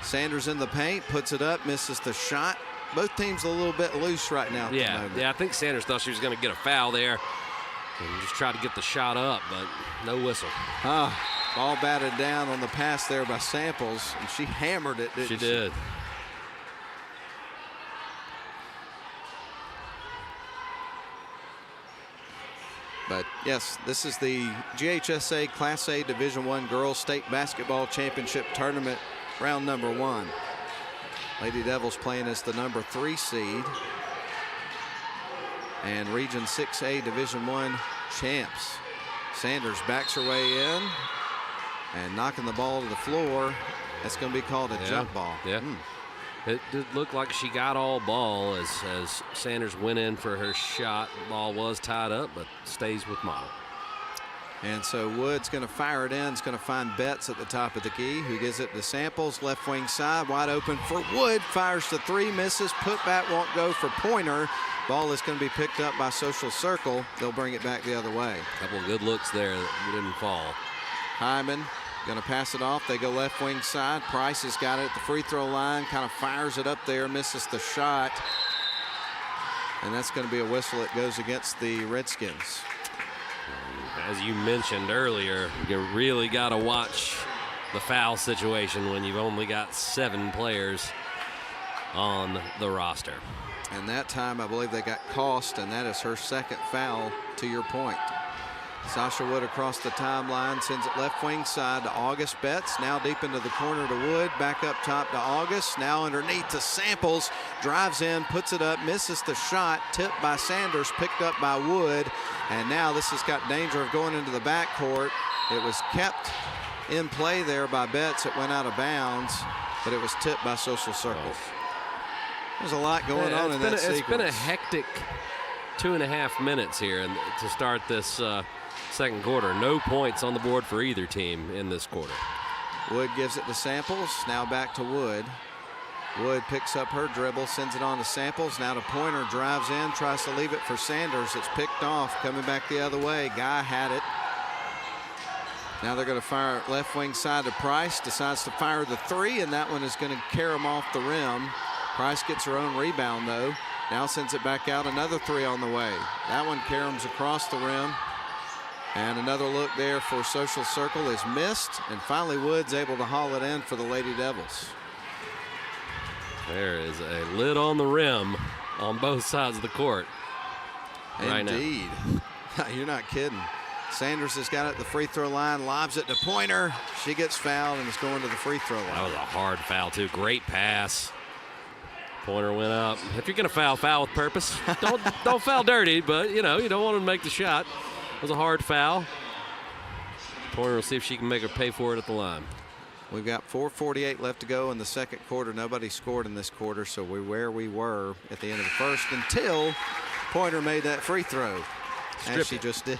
S3: Sanders in the paint, puts it up, misses the shot. Both teams a little bit loose right now.
S4: Yeah, I think Sanders thought she was going to get a foul there and just try to get the shot up, but no whistle.
S3: Ball batted down on the pass there by Samples, and she hammered it, didn't she?
S4: She did.
S3: But yes, this is the GHSA Class A Division I Girls State Basketball Championship Tournament, round number 1. Lady Devils playing as the number 3 seed. And Region 6A Division I champs. Sanders backs her way in and knocking the ball to the floor. That's going to be called a jump ball.
S4: Yeah. It did look like she got all ball as Sanders went in for her shot. Ball was tied up, but stays with Model.
S3: And so Wood's going to fire it in. It's going to find Betts at the top of the key, who gives it to Samples, left wing side, wide open for Wood. Fires the 3, misses. Putback won't go for Pointer. Ball is going to be picked up by Social Circle. They'll bring it back the other way.
S4: A couple of good looks there that didn't fall.
S3: Hyman going to pass it off. They go left wing side. Price has got it at the free throw line, kind of fires it up there, misses the shot. And that's going to be a whistle. It goes against the Redskins.
S4: As you mentioned earlier, you really got to watch the foul situation when you've only got 7 players on the roster.
S3: And that time, I believe they got Cost, and that is her second foul, to your point. Sasha Wood across the timeline, sends it left wing side to August Betts. Now deep into the corner to Wood, back up top to August. Now underneath to Samples, drives in, puts it up, misses the shot, tipped by Sanders, picked up by Wood. And now this has got danger of going into the backcourt. It was kept in play there by Betts. It went out of bounds, but it was tipped by Social Circle. There's a lot going on in that sequence.
S4: It's been a hectic 2.5 minutes here to start this second quarter. No points on the board for either team in this quarter.
S3: Wood gives it to Samples. Now back to Wood. Wood picks up her dribble, sends it on to Samples. Now to Pointer, drives in, tries to leave it for Sanders. It's picked off, coming back the other way. Guy had it. Now they're going to fire left wing side to Price. Decides to fire the 3, and that one is going to carry him off the rim. Price gets her own rebound, though. Now sends it back out. Another 3 on the way. That one caroms across the rim. And another look there for Social Circle is missed. And finally, Wood's able to haul it in for the Lady Devils.
S4: There is a lid on the rim on both sides of the court.
S3: Indeed. Right now. You're not kidding. Sanders has got it at the free throw line, lobs it to Pointer. She gets fouled and is going to the free throw line.
S4: That was a hard foul, too. Great pass. Pointer went up. If you're going to foul with purpose. Don't foul dirty, but, you know, you don't want to make the shot. It was a hard foul. Pointer will see if she can make her pay for it at the line.
S3: We've got 4:48 left to go in the second quarter. Nobody scored in this quarter, so we're where we were at the end of the first until Pointer made that free throw, as she just did.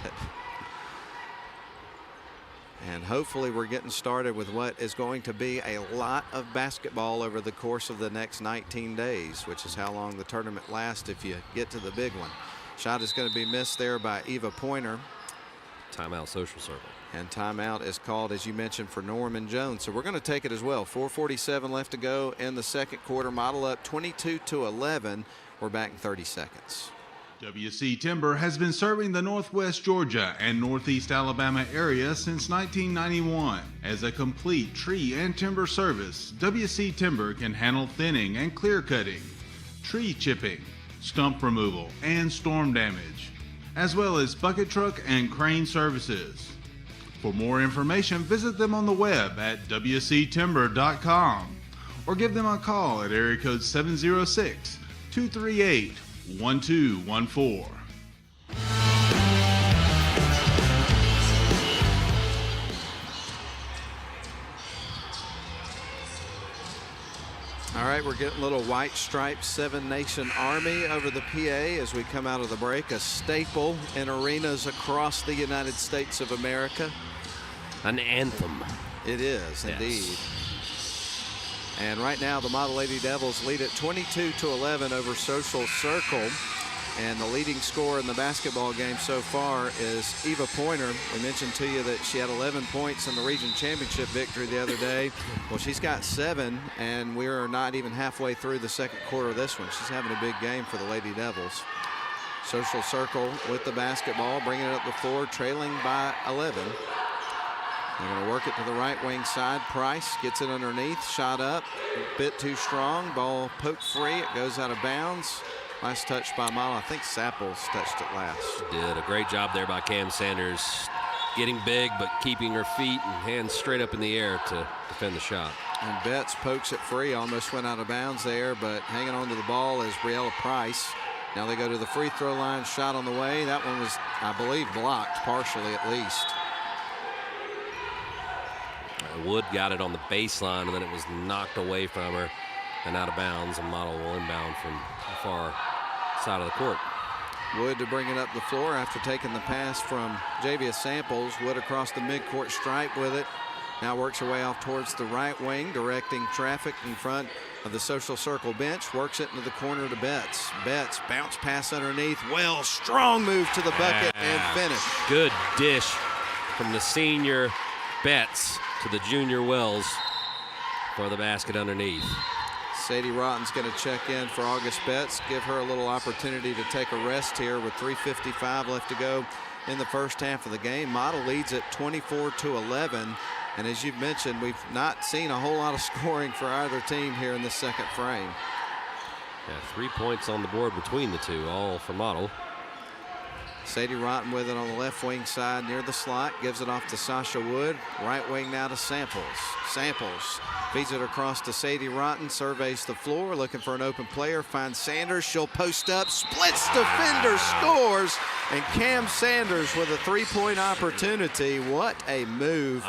S3: And hopefully we're getting started with what is going to be a lot of basketball over the course of the next 19 days, which is how long the tournament lasts if you get to the big one. Shot is going to be missed there by Eva Pointer.
S4: Timeout, Social Circle.
S3: And timeout is called, as you mentioned, for Norman Jones. So we're going to take it as well. 4:47 left to go in the second quarter. Model up 22-11. We're back in 30 seconds.
S1: WC Timber has been serving the Northwest Georgia and Northeast Alabama area since 1991. As a complete tree and timber service, WC Timber can handle thinning and clear cutting, tree chipping, stump removal, and storm damage, as well as bucket truck and crane services. For more information, visit them on the web at wctimber.com or give them a call at area code 706-238-1214.
S3: All right, we're getting a little white striped Seven Nation Army over the PA as we come out of the break. A staple in arenas across the United States of America.
S4: An anthem.
S3: It is, indeed. And right now the Model Lady Devils lead at 22-11 over Social Circle. And the leading scorer in the basketball game so far is Eva Pointer. We mentioned to you that she had 11 points in the region championship victory the other day. Well, she's got 7, and we're not even halfway through the second quarter of this one. She's having a big game for the Lady Devils. Social Circle with the basketball, bringing it up the floor, trailing by 11. They're going to work it to the right wing side. Price gets it underneath, shot up, a bit too strong. Ball poked free, it goes out of bounds. Nice touch by Mala. I think Sapples touched it last.
S4: Did a great job there by Cam Sanders, getting big but keeping her feet and hands straight up in the air to defend the shot.
S3: And Betts pokes it free, almost went out of bounds there, but hanging on to the ball is Briella Price. Now they go to the free throw line, shot on the way. That one was, I believe, blocked partially at least.
S4: Wood got it on the baseline, and then it was knocked away from her and out of bounds, and Model will inbound from the far side of the court.
S3: Wood to bring it up the floor after taking the pass from Javia Samples. Wood across the midcourt stripe with it. Now works her way off towards the right wing, directing traffic in front of the Social Circle bench. Works it into the corner to Betts. Betts, bounce pass underneath. Well, strong move to the bucket and finish.
S4: Good dish from the senior Betts to the junior Wells for the basket underneath.
S3: Sadie Rotten's going to check in for August Betts, give her a little opportunity to take a rest here with 3:55 left to go in the first half of the game. Model leads at 24-11, and as you've mentioned, we've not seen a whole lot of scoring for either team here in the second frame.
S4: Yeah, 3 points on the board between the two, all for Model.
S3: Sadie Rotten with it on the left wing side near the slot, gives it off to Sasha Wood. Right wing now to Samples. Samples feeds it across to Sadie Rotten, surveys the floor, looking for an open player, finds Sanders. She'll post up, splits defender, scores, and Cam Sanders with a three-point opportunity. What a move.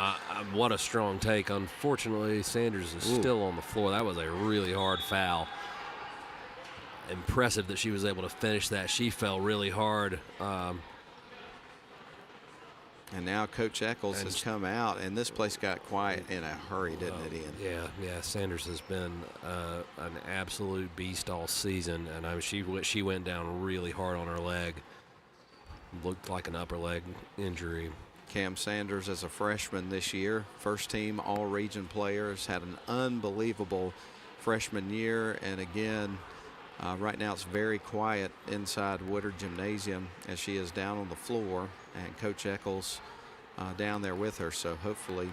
S4: What a strong take. Unfortunately, Sanders is still on the floor. That was a really hard foul. Impressive that she was able to finish that. She fell really hard.
S3: And now Coach Eccles has come out, and this place got quiet in a hurry, didn't it, Ian?
S4: Yeah. Sanders has been an absolute beast all season, and she went down really hard on her leg. Looked like an upper leg injury.
S3: Cam Sanders, as a freshman this year, first team all-region player, has had an unbelievable freshman year, and again, right now it's very quiet inside Woodard Gymnasium as she is down on the floor, and Coach Eccles down there with her, so hopefully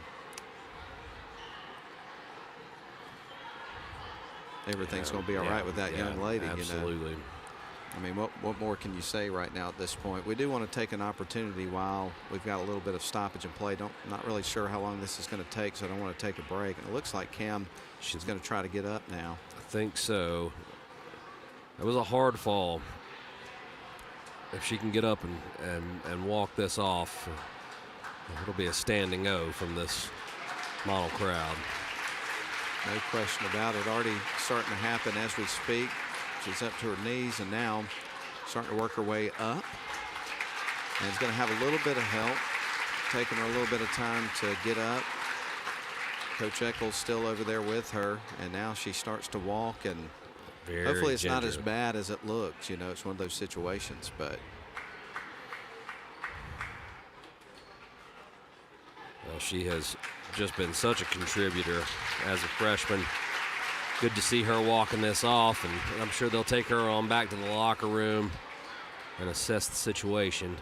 S3: everything's going to be all right with that young lady.
S4: Absolutely.
S3: You know? I mean, what more can you say right now at this point? We do want to take an opportunity while we've got a little bit of stoppage in play. Not really sure how long this is going to take, so I don't want to take a break. And it looks like Cam is going to try to get up now.
S4: I think so. It was a hard fall. If she can get up and walk this off, it'll be a standing O from this Model crowd.
S3: No question about it. Already starting to happen as we speak. She's up to her knees and now starting to work her way up. And it's going to have a little bit of help, taking her a little bit of time to get up. Coach Eccles still over there with her, and now she starts to walk, and hopefully it's not as bad as it looks. You know, it's one of those situations, but.
S4: Well, she has just been such a contributor as a freshman. Good to see her walking this off, and I'm sure they'll take her on back to the locker room and assess the situation.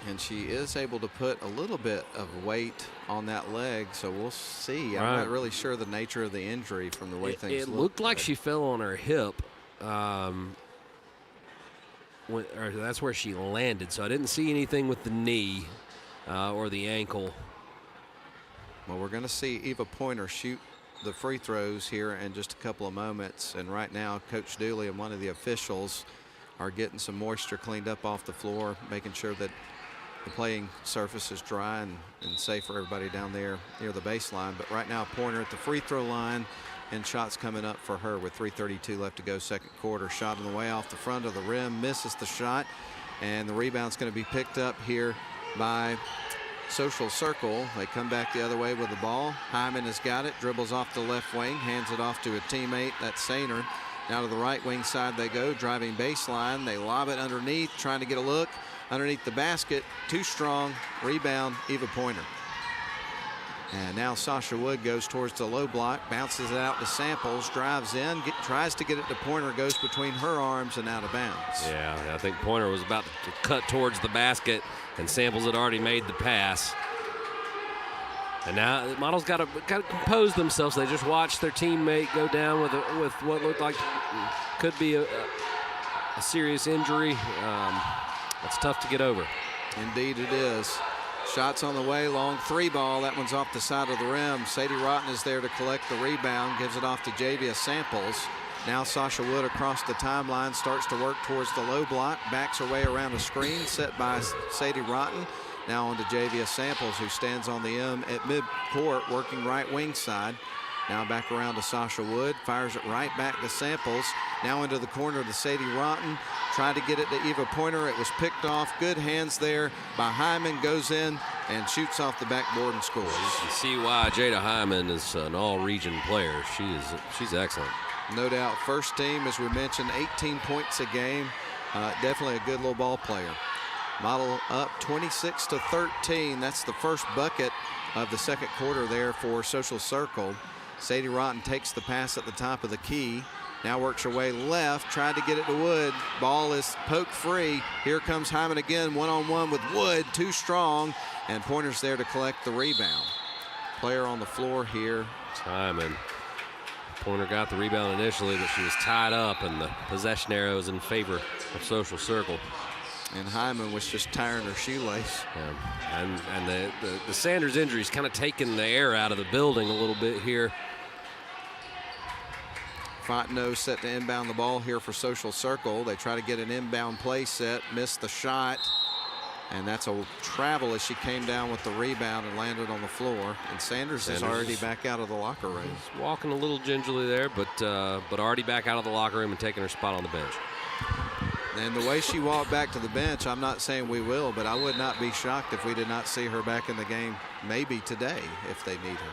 S3: And she is able to put a little bit of weight on that leg, so we'll see. I'm not really sure the nature of the injury from the way things look.
S4: It looked like she fell on her hip. That's where she landed, so I didn't see anything with the knee or the ankle.
S3: Well, we're going to see Eva Pointer shoot the free throws here in just a couple of moments. And right now, Coach Dooley and one of the officials are getting some moisture cleaned up off the floor, making sure that the playing surface is dry and safe for everybody down there near the baseline. But right now, Pointer at the free throw line, and shots coming up for her with 3:32 left to go, second quarter. Shot on the way off the front of the rim, misses the shot, and the rebound's going to be picked up here by Social Circle. They come back the other way with the ball. Hyman has got it, dribbles off the left wing, hands it off to a teammate. That's Sainer. Now to the right wing side they go, driving baseline. They lob it underneath, trying to get a look underneath the basket. Too strong. Rebound, Eva Pointer. And now Sasha Wood goes towards the low block, bounces it out to Samples, drives in, tries to get it to Pointer, goes between her arms and out of bounds.
S4: Yeah, I think Pointer was about to cut towards the basket, and Samples had already made the pass. And now the Models got to compose themselves. They just watched their teammate go down with what looked like could be a serious injury. That's tough to get over.
S3: Indeed it is. Shots on the way, long three ball. That one's off the side of the rim. Sadie Rotten is there to collect the rebound, gives it off to Javia Samples. Now Sasha Wood across the timeline, starts to work towards the low block, backs her way around a screen set by Sadie Rotten. Now on to Javia Samples, who stands on the M at midcourt, working right wing side. Now back around to Sasha Wood, fires it right back to Samples. Now into the corner to Sadie Rotten. Tried to get it to Eva Pointer. It was picked off. Good hands there by Hyman. Goes in and shoots off the backboard and scores.
S4: You can see why Jada Hyman is an all-region player. She's excellent.
S3: No doubt. First team, as we mentioned, 18 points a game. Definitely a good little ball player. Model up 26-13. That's the first bucket of the second quarter there for Social Circle. Sadie Rotten takes the pass at the top of the key. Now works her way left, tried to get it to Wood. Ball is poked free. Here comes Hyman again, one-on-one with Wood, too strong, and Pointer's there to collect the rebound. Player on the floor here.
S4: Hyman. Pointer got the rebound initially, but she was tied up, and the possession arrow is in favor of Social Circle.
S3: And Hyman was just tiring her shoelace.
S4: Yeah. And the Sanders injury is kind of taking the air out of the building a little bit here.
S3: Fontenot set to inbound the ball here for Social Circle. They try to get an inbound play set, missed the shot, and that's a travel as she came down with the rebound and landed on the floor. And Sanders is already back out of the locker room.
S4: She's walking a little gingerly there, but already back out of the locker room and taking her spot on the bench.
S3: And the way she walked back to the bench, I'm not saying we will, but I would not be shocked if we did not see her back in the game maybe today if they need her.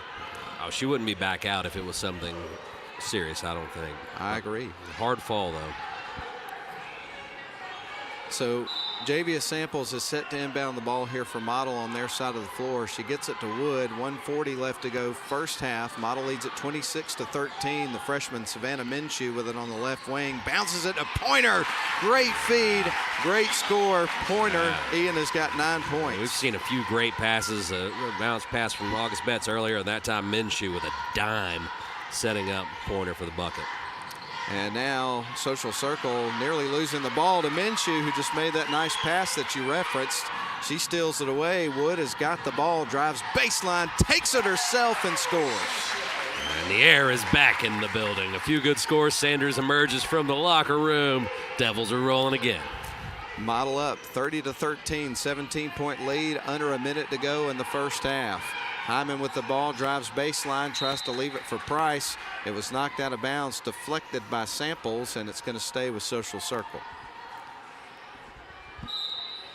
S4: Oh, she wouldn't be back out if it was something serious, I don't think.
S3: I agree.
S4: Hard fall, though.
S3: So Javia Samples is set to inbound the ball here for Model on their side of the floor. She gets it to Wood. 1:40 left to go first half. Model leads at 26-13. The freshman Savannah Minshew with it on the left wing. Bounces it to Pointer. Great feed. Great score. Pointer. Ian has got 9 points.
S4: We've seen a few great passes. A bounce pass from August Betts earlier. And that time Minshew with a dime setting up Pointer for the bucket.
S3: And now Social Circle nearly losing the ball to Minshew, who just made that nice pass that you referenced. She steals it away. Wood has got the ball, drives baseline, takes it herself and scores.
S4: And the air is back in the building. A few good scores. Sanders emerges from the locker room. Devils are rolling again.
S3: Model up 30-13, 17-point lead, under a minute to go in the first half. Hyman with the ball, drives baseline, tries to leave it for Price. It was knocked out of bounds, deflected by Samples, and it's going to stay with Social Circle.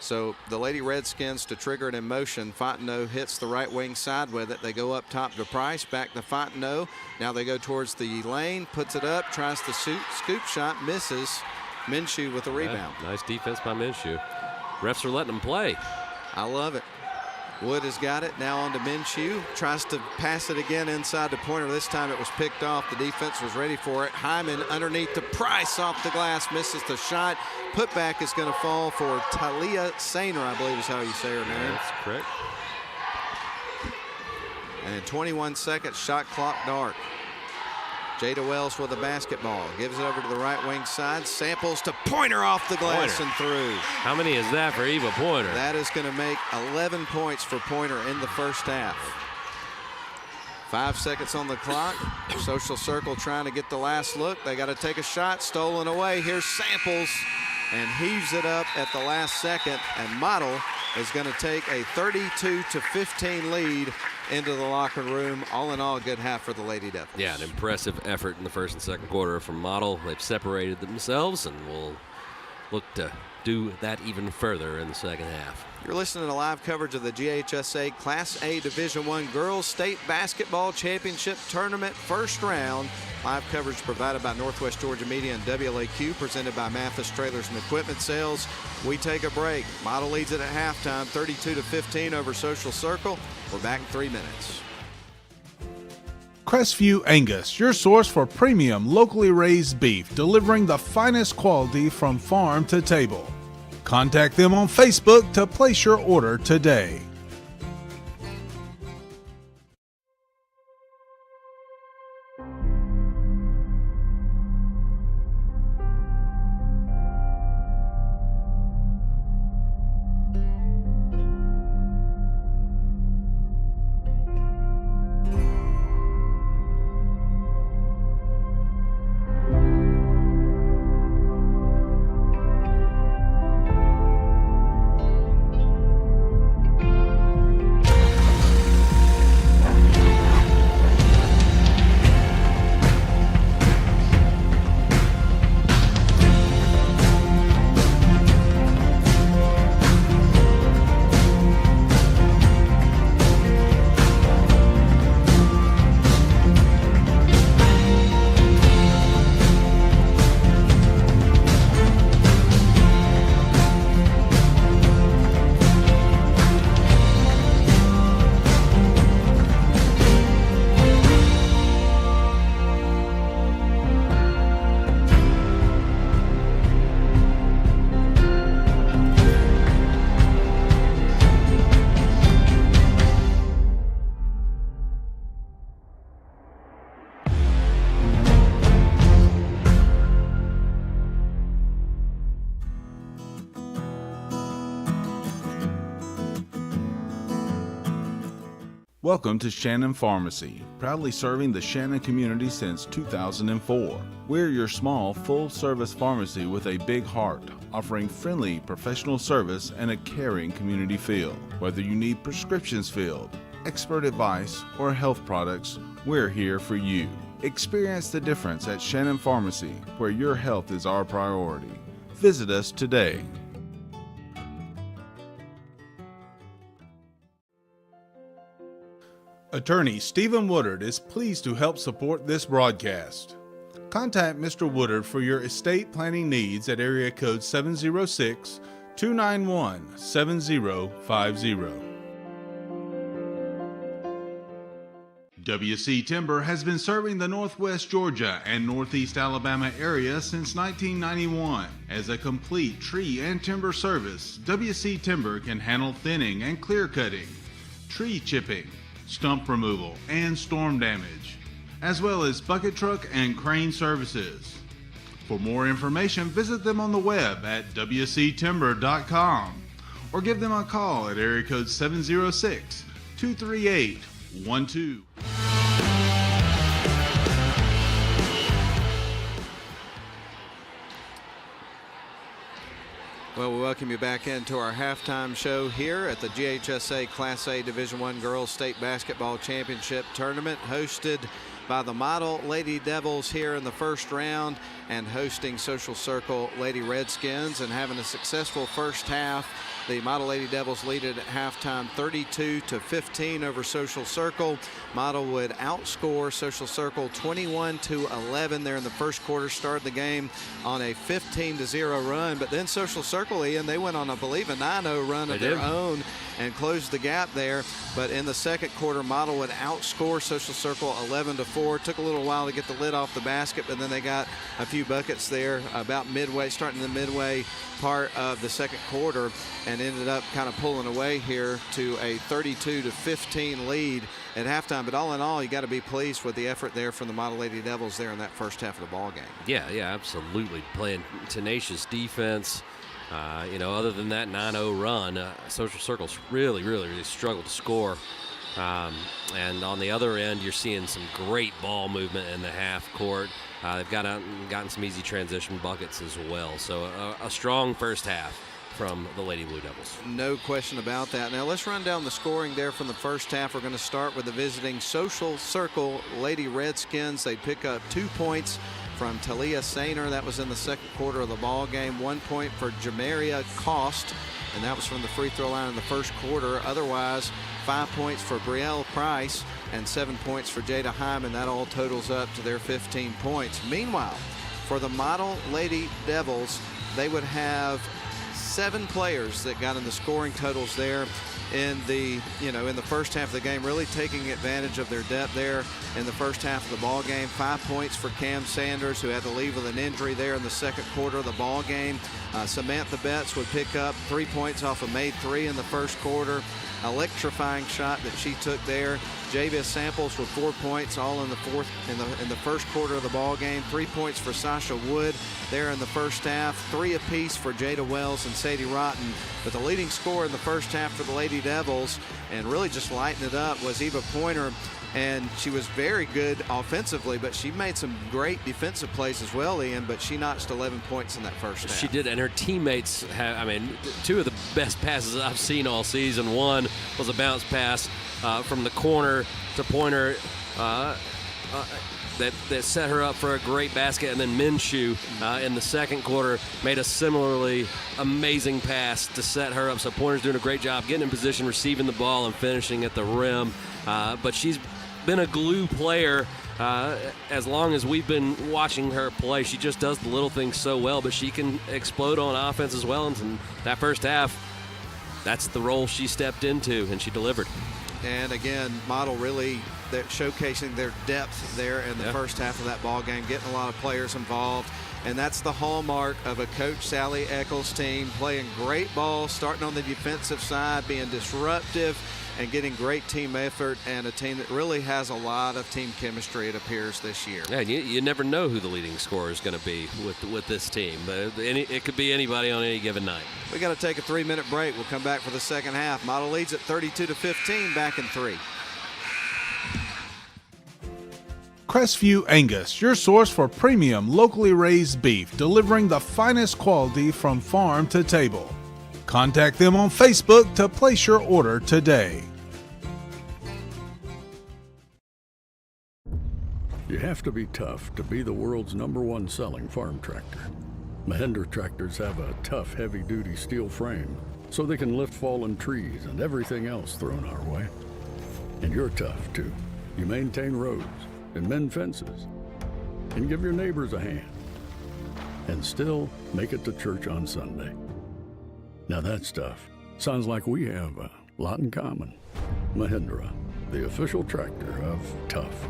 S3: So the Lady Redskins to trigger it in motion. Fontenot hits the right wing side with it. They go up top to Price, back to Fontenot. Now they go towards the lane, puts it up, tries to scoop shot, misses. Minshew with the rebound.
S4: Yeah, nice defense by Minshew. Refs are letting them play.
S3: I love it. Wood has got it, now on to Minshew. Tries to pass it again inside the Pointer. This time it was picked off. The defense was ready for it. Hyman underneath to Price, off the glass, misses the shot. Putback is going to fall for Talia Sainer, I believe is how you say her name.
S4: That's correct.
S3: And 21 seconds, shot clock dark. Jada Wells with the basketball. Gives it over to the right wing side. Samples to Pointer, off the glass and through.
S4: How many is that for Eva Pointer?
S3: That is going to make 11 points for Pointer in the first half. 5 seconds on the clock. Social Circle trying to get the last look. They got to take a shot. Stolen away. Here's Samples, and heaves it up at the last second. And Model is going to take a 32-15 lead into the locker room. All in all, a good half for the Lady Devils.
S4: Yeah, an impressive effort in the first and second quarter from Model. They've separated themselves, and will look to do that even further in the second half.
S3: You're listening to live coverage of the GHSA Class A Division I Girls State Basketball Championship Tournament first round. Live coverage provided by Northwest Georgia Media and WLAQ, presented by Mathis Trailers and Equipment Sales. We take a break. Model leads it at halftime, 32-15 over Social Circle. We're back in 3 minutes.
S1: Crestview Angus, your source for premium locally raised beef, delivering the finest quality from farm to table. Contact them on Facebook to place your order today. Welcome to Shannon Pharmacy, proudly serving the Shannon community since 2004. We're your small, full-service pharmacy with a big heart, offering friendly, professional service and a caring community feel. Whether you need prescriptions filled, expert advice, or health products, we're here for you. Experience the difference at Shannon Pharmacy, where your health is our priority. Visit us today. Attorney Stephen Woodard is pleased to help support this broadcast. Contact Mr. Woodard for your estate planning needs at area code 706-291-7050. WC Timber has been serving the Northwest Georgia and Northeast Alabama area since 1991. As a complete tree and timber service, WC Timber can handle thinning and clear cutting, tree chipping, stump removal, and storm damage, as well as bucket truck and crane services. For more information, visit them on the web at wctimber.com or give them a call at area code 706-238-12.
S3: Well, we welcome you back into our halftime show here at the GHSA Class A Division I Girls State Basketball Championship Tournament, hosted by the Model Lady Devils here in the first round and hosting Social Circle Lady Redskins, and having a successful first half. The Model Lady Devils lead it at halftime 32-15 over Social Circle. Model would outscore Social Circle 21-11 there in the first quarter, started the game on a 15-0 run, but then Social Circle, Ian, they went on, I believe, a 9-0 run of their own and closed the gap there. But in the second quarter, Model would outscore Social Circle 11-4. Took a little while to get the lid off the basket, but then they got a few buckets there about midway, starting the midway part of the second quarter, and ended up kind of pulling away here to a 32-15 lead at halftime. But all in all, you got to be pleased with the effort there from the Model Lady Devils there in that first half of the ball game.
S4: Yeah, absolutely. Playing tenacious defense. Other than that 9-0 run, Social Circle's really struggled to score And on the other end, you're seeing some great ball movement in the half court. They've gotten some easy transition buckets as well. So a strong first half from the Lady Blue Devils.
S3: No question about that. Now let's run down the scoring there from the first half. We're going to start with the visiting Social Circle Lady Redskins. They pick up 2 points from Talia Sainer. That was in the second quarter of the ball game. 1 point for Jamaria Cost, and that was from the free throw line in the first quarter. Otherwise, 5 points for Brielle Price and 7 points for Jada Hyman. That all totals up to their 15 points. Meanwhile, for the Model Lady Devils, they would have 7 players that got in the scoring totals there in the first half of the game, really taking advantage of their depth there in the first half of the ball game. 5 points for Cam Sanders, who had to leave with an injury there in the second quarter of the ball game. Samantha Betts would pick up 3 points off a made 3 in the first quarter. Electrifying shot that she took there. Javis Samples with 4 points, all in the first quarter of the ball game. 3 points for Sasha Wood there in the first half. 3 apiece for Jada Wells and Sadie Rotten. But the leading scorer in the first half for the Lady Devils, and really just lighting it up, was Eva Pointer. And she was very good offensively, but she made some great defensive plays as well, Ian, but she notched 11 points in that first half.
S4: She did, and her teammates have, 2 of the best passes I've seen all season. One was a bounce pass from the corner to Pointer that set her up for a great basket, and then Minshew in the second quarter made a similarly amazing pass to set her up. So Pointer's doing a great job getting in position, receiving the ball, and finishing at the rim. But she's been a glue player as long as we've been watching her play. She just does the little things so well, but she can explode on offense as well. And in that first half, that's the role she stepped into, and she delivered.
S3: And again, Model really showcasing their depth there in the first half of that ball game, getting a lot of players involved. And that's the hallmark of a Coach Sally Eccles team, playing great ball, starting on the defensive side, being disruptive, and getting great team effort, and a team that really has a lot of team chemistry, it appears, this year.
S4: Yeah, you never know who the leading scorer is going to be with this team. It could be anybody on any given night.
S3: We got to take a 3-minute break. We'll come back for the second half. Model leads at 32-15, back in 3.
S1: Crestview Angus, your source for premium locally raised beef, delivering the finest quality from farm to table. Contact them on Facebook to place your order today.
S2: You have to be tough to be the world's #1 selling farm tractor. Mahindra tractors have a tough, heavy-duty steel frame, so they can lift fallen trees and everything else thrown our way. And you're tough, too. You maintain roads and mend fences and give your neighbors a hand and still make it to church on Sunday. Now that's tough. Sounds like we have a lot in common. Mahindra, the official tractor of tough.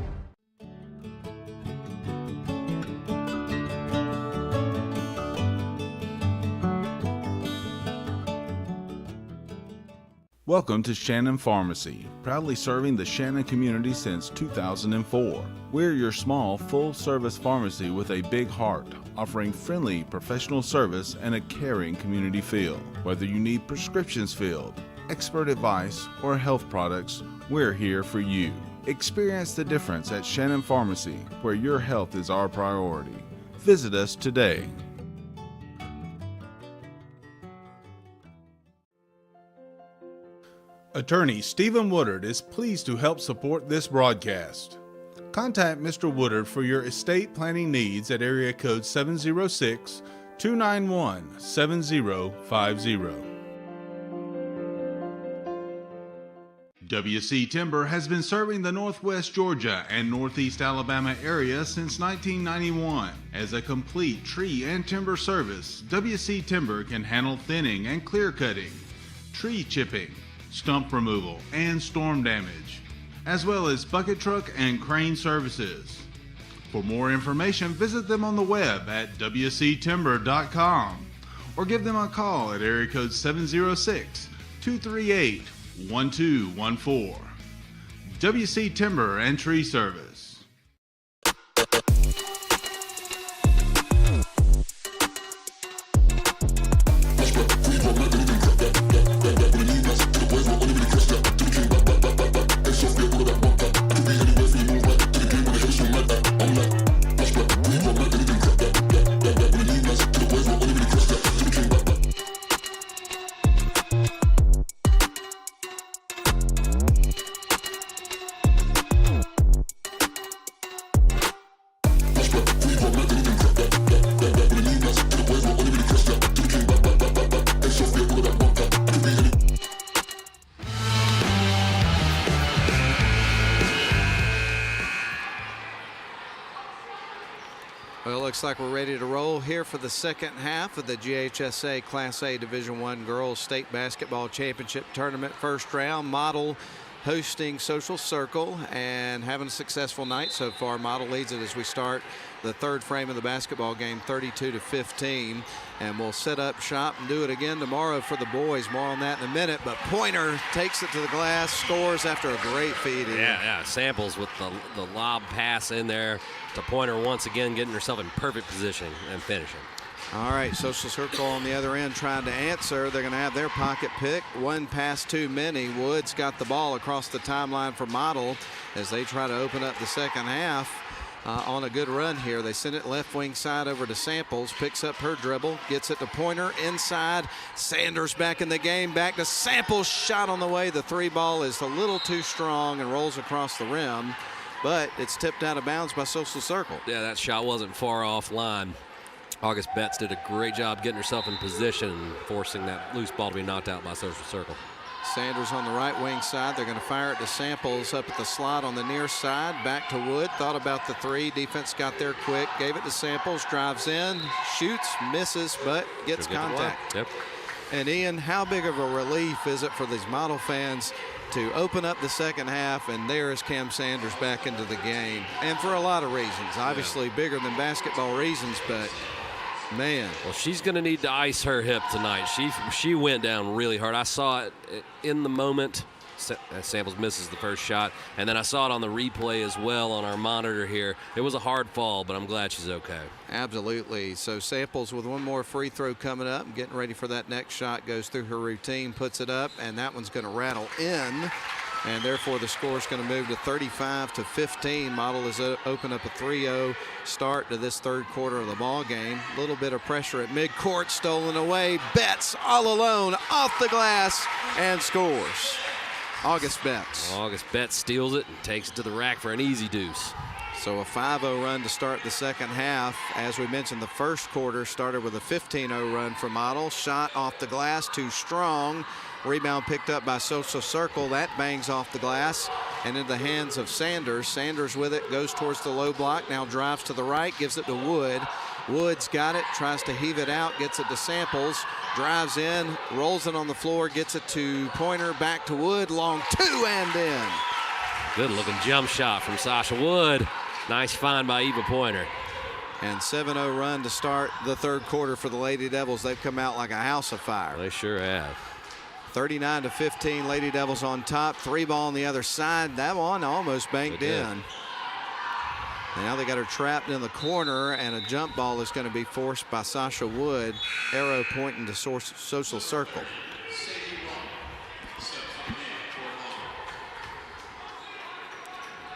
S1: Welcome to Shannon Pharmacy, proudly serving the Shannon community since 2004. We're your small, full-service pharmacy with a big heart, offering friendly, professional service and a caring community feel. Whether you need prescriptions filled, expert advice, or health products, we're here for you. Experience the difference at Shannon Pharmacy, where your health is our priority. Visit us today. Attorney Stephen Woodard is pleased to help support this broadcast. Contact Mr. Woodard for your estate planning needs at area code 706-291-7050. WC Timber has been serving the Northwest Georgia and Northeast Alabama area since 1991. As a complete tree and timber service, WC Timber can handle thinning and clear cutting, tree chipping, stump removal, and storm damage, as well as bucket truck and crane services. For more information, visit them on the web at wctimber.com or give them a call at area code 706-238-1214. WC Timber and Tree Service.
S3: Well, it looks like we're ready to roll here for the second half of the GHSA Class A Division I Girls State Basketball Championship Tournament. First round, Model hosting Social Circle and having a successful night so far. Model leads it as we start the third frame of the basketball game, 32-15. And we'll set up shop and do it again tomorrow for the boys. More on that in a minute. But Pointer takes it to the glass, scores after a great feed.
S4: Yeah. Samples with the lob pass in there to Pointer once again, getting herself in perfect position and finishing.
S3: All right, Social Circle on the other end trying to answer. They're going to have their pocket pick. One pass too many. Woods got the ball across the timeline for Model as they try to open up the second half on a good run here. They send it left wing side over to Samples, picks up her dribble, gets it to Pointer inside. Sanders back in the game, back to Samples, shot on the way. The three ball is a little too strong and rolls across the rim, but it's tipped out of bounds by Social Circle.
S4: Yeah, that shot wasn't far offline. August Betts did a great job getting herself in position and forcing that loose ball to be knocked out by Social Circle.
S3: Sanders on the right wing side. They're going to fire it to Samples up at the slot on the near side. Back to Wood. Thought about the three. Defense got there quick. Gave it to Samples. Drives in. Shoots. Misses, but gets contact.
S4: Yep.
S3: And Ian, how big of a relief is it for these Model fans to open up the second half, and there is Cam Sanders back into the game. And for a lot of reasons. Obviously bigger than basketball reasons, but man.
S4: Well, she's going to need to ice her hip tonight. She went down really hard. I saw it in the moment. Samples misses the first shot, and then I saw it on the replay as well on our monitor here. It was a hard fall, but I'm glad she's okay.
S3: Absolutely. So Samples with one more free throw coming up, getting ready for that next shot, goes through her routine, puts it up, and that one's going to rattle in. And therefore the score is going to move to 35-15. Model has opened up a 3-0 start to this third quarter of the ball game. A little bit of pressure at midcourt, stolen away. Betts all alone off the glass and scores. August Betts.
S4: August Betts steals it and takes it to the rack for an easy deuce.
S3: So a 5-0 run to start the second half. As we mentioned, the first quarter started with a 15-0 run for Model. Shot off the glass, too strong. Rebound picked up by Social Circle. That bangs off the glass and into the hands of Sanders. Sanders with it, goes towards the low block, now drives to the right, gives it to Wood. Wood's got it, tries to heave it out, gets it to Samples, drives in, rolls it on the floor, gets it to Pointer, back to Wood, long two and in.
S4: Good looking jump shot from Sasha Wood. Nice find by Eva Pointer.
S3: And 7-0 run to start the third quarter for the Lady Devils. They've come out like a house of fire.
S4: They sure have.
S3: 39-15, Lady Devils on top. Three ball on the other side. That one almost banked in. And now they got her trapped in the corner, and a jump ball is going to be forced by Sasha Wood. Arrow pointing to Social Circle.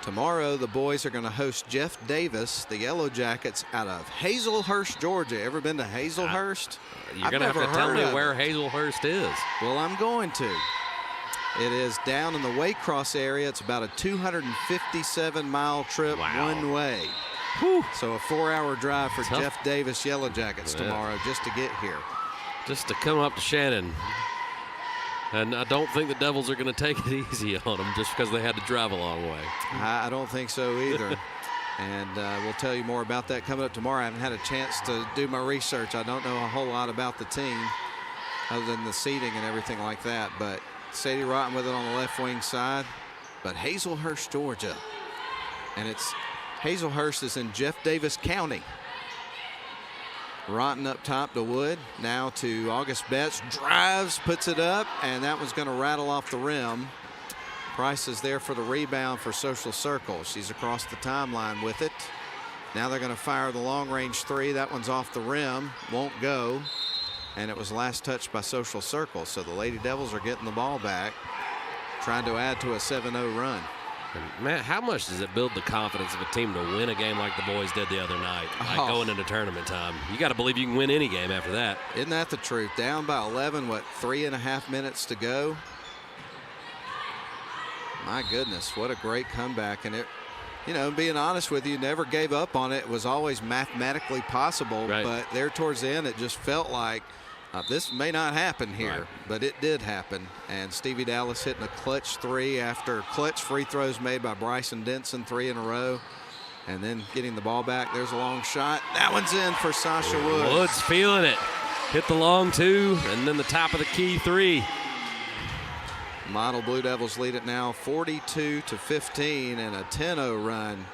S3: Tomorrow, the boys are going to host Jeff Davis, the Yellow Jackets, out of Hazelhurst, Georgia. Ever been to Hazelhurst?
S4: You're going to have to tell me where Hazelhurst is.
S3: Well, I'm going to. It is down in the Waycross area. It's about a 257-mile trip one way.
S4: Whew.
S3: So a 4-hour drive for Jeff Davis Yellow Jackets tomorrow just to get here.
S4: Just to come up to Shannon. And I don't think the Devils are going to take it easy on them just because they had to drive a long way.
S3: I don't think so either. And we'll tell you more about that coming up tomorrow. I haven't had a chance to do my research. I don't know a whole lot about the team other than the seating and everything like that. But Sadie Rotten with it on the left wing side. But Hazelhurst, Georgia. And it's Hazelhurst is in Jeff Davis County. Rotten up top to Wood. Now to August Betts. Drives, puts it up, and that one's going to rattle off the rim. Price is there for the rebound for Social Circle. She's across the timeline with it. Now they're going to fire the long-range three. That one's off the rim. Won't go. And it was last touched by Social Circle. So the Lady Devils are getting the ball back, trying to add to a 7-0 run.
S4: And Matt, how much does it build the confidence of a team to win a game like the boys did the other night, like going into tournament time? You got to believe you can win any game after that.
S3: Isn't that the truth? Down by 11, 3.5 minutes to go? My goodness, what a great comeback. And it, being honest with you, never gave up on it. It was always mathematically possible, but there towards the end, it just felt like this may not happen here, but it did happen. And Stevie Dallas hitting a clutch three after clutch free throws made by Bryson Denson, 3 in a row. And then getting the ball back. There's a long shot. That one's in for Sasha Woods.
S4: Woods feeling it. Hit the long 2, and then the top of the key 3.
S3: Model Blue Devils lead it now 42-15 and a 10-0 run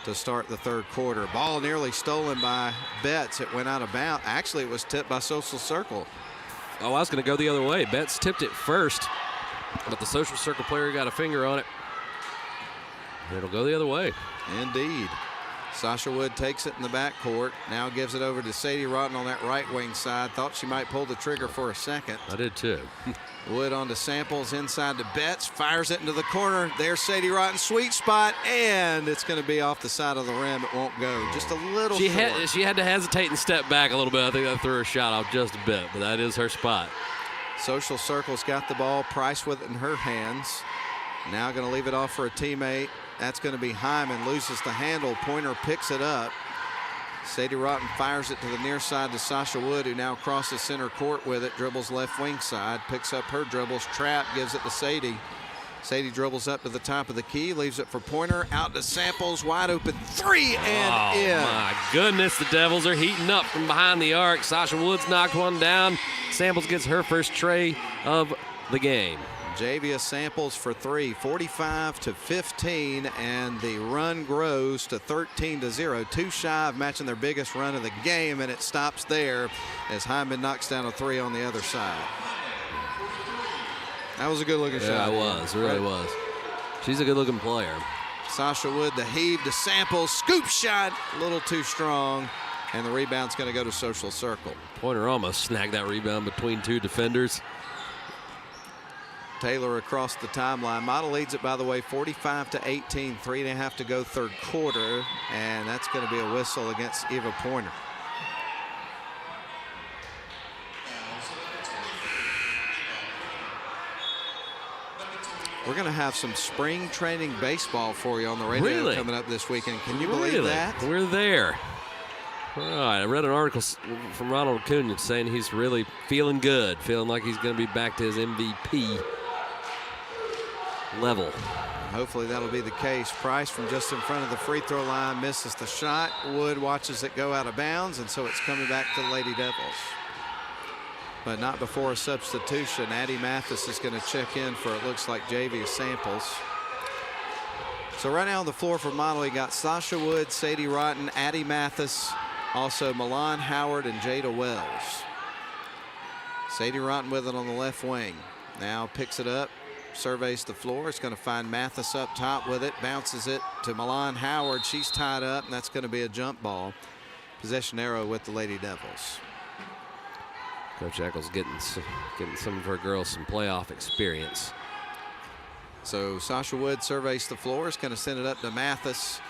S3: to start the third quarter. Ball nearly stolen by Betts. It went out of bounds. Actually, it was tipped by Social Circle.
S4: Oh, I was going to go the other way. Betts tipped it first, but the Social Circle player got a finger on it. It'll go the other way.
S3: Indeed. Sasha Wood takes it in the backcourt. Now gives it over to Sadie Rotten on that right wing side. Thought she might pull the trigger for a second.
S4: I did too.
S3: Wood on to Samples, inside to Betts, fires it into the corner. There's Sadie Rotten, sweet spot, and it's going to be off the side of the rim. It won't go. Just a little
S4: she
S3: short.
S4: She had to hesitate and step back a little bit. I think that threw her shot off just a bit, but that is her spot.
S3: Social Circle's got the ball. Price with it in her hands. Now going to leave it off for a teammate. That's going to be Hyman. Loses the handle. Pointer picks it up. Sadie Rotten fires it to the near side to Sasha Wood, who now crosses center court with it. Dribbles left wing side. Picks up her dribbles. Trap. Gives it to Sadie. Sadie dribbles up to the top of the key. Leaves it for Pointer. Out to Samples. Wide open 3 and in.
S4: Oh, my goodness. The Devils are heating up from behind the arc. Sasha Woods knocked one down. Samples gets her first tray of the game.
S3: Javia Samples for 3, 45-15, and the run grows to 13-0. 2 shy of matching their biggest run of the game, and it stops there as Hyman knocks down a 3 on the other side. That was a good-looking shot.
S4: Yeah, it was. It really was. She's a good-looking player.
S3: Sasha Wood, the heave to Samples. Scoop shot, a little too strong, and the rebound's going to go to Social Circle.
S4: Pointer almost snagged that rebound between 2 defenders.
S3: Taylor across the timeline. Model leads it, by the way, 45-18. 3.5 to go third quarter, and that's going to be a whistle against Eva Pointer. We're going to have some spring training baseball for you on the radio coming up this weekend. Can you believe that?
S4: We're there. All right, I read an article from Ronald Acuna saying he's really feeling good, feeling like he's going to be back to his MVP level.
S3: Hopefully that'll be the case. Price from just in front of the free throw line misses the shot. Wood watches it go out of bounds, and so it's coming back to the Lady Devils. But not before a substitution. Addie Mathis is going to check in for, it looks like, Javia Samples. So right now on the floor for Model, you got Sasha Wood, Sadie Rotten, Addie Mathis, also Milan Howard and Jada Wells. Sadie Rotten with it on the left wing. Now picks it up, surveys the floor. It's going to find Mathis up top with it, bounces it to Milan Howard. She's tied up, and that's going to be a jump ball. Possession arrow with the Lady Devils.
S4: Coach Eccles getting some of her girls some playoff experience.
S3: So Sasha Wood surveys the floor. It's going to send it up to Mathis,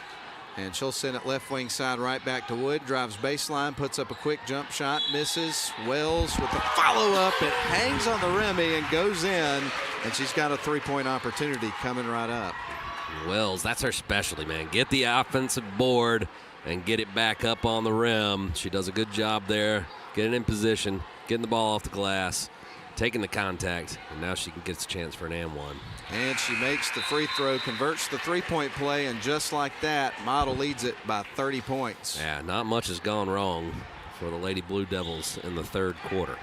S3: and she'll send it left wing side right back to Wood. Drives baseline, puts up a quick jump shot, misses. Wells with the follow-up. It hangs on the rim and goes in, and she's got a three-point opportunity coming right up.
S4: Wells, that's her specialty, man. Get the offensive board and get it back up on the rim. She does a good job there, getting in position, getting the ball off the glass, taking the contact, and now she gets a chance for an and one.
S3: And she makes the free throw, converts the three-point play, and just like that, Model leads it by 30 points.
S4: Yeah, not much has gone wrong for the Lady Blue Devils in the third quarter.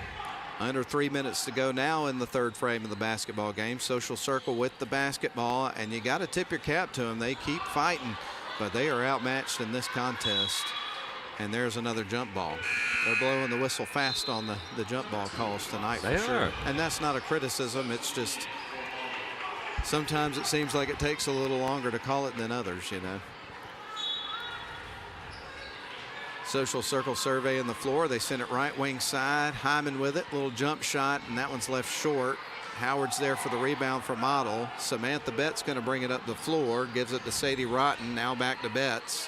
S3: Under 3 minutes to go now in the third frame of the basketball game. Social Circle with the basketball, and you got to tip your cap to them. They keep fighting, but they are outmatched in this contest. And there's another jump ball. They're blowing the whistle fast on the jump ball calls tonight for sure. And that's not a criticism. It's just sometimes it seems like it takes a little longer to call it than others, you know. Social Circle surveying the floor. They send it right wing side. Hyman with it. Little jump shot, and that one's left short. Howard's there for the rebound for Model. Samantha Betts going to bring it up the floor. Gives it to Sadie Rotten. Now back to Betts.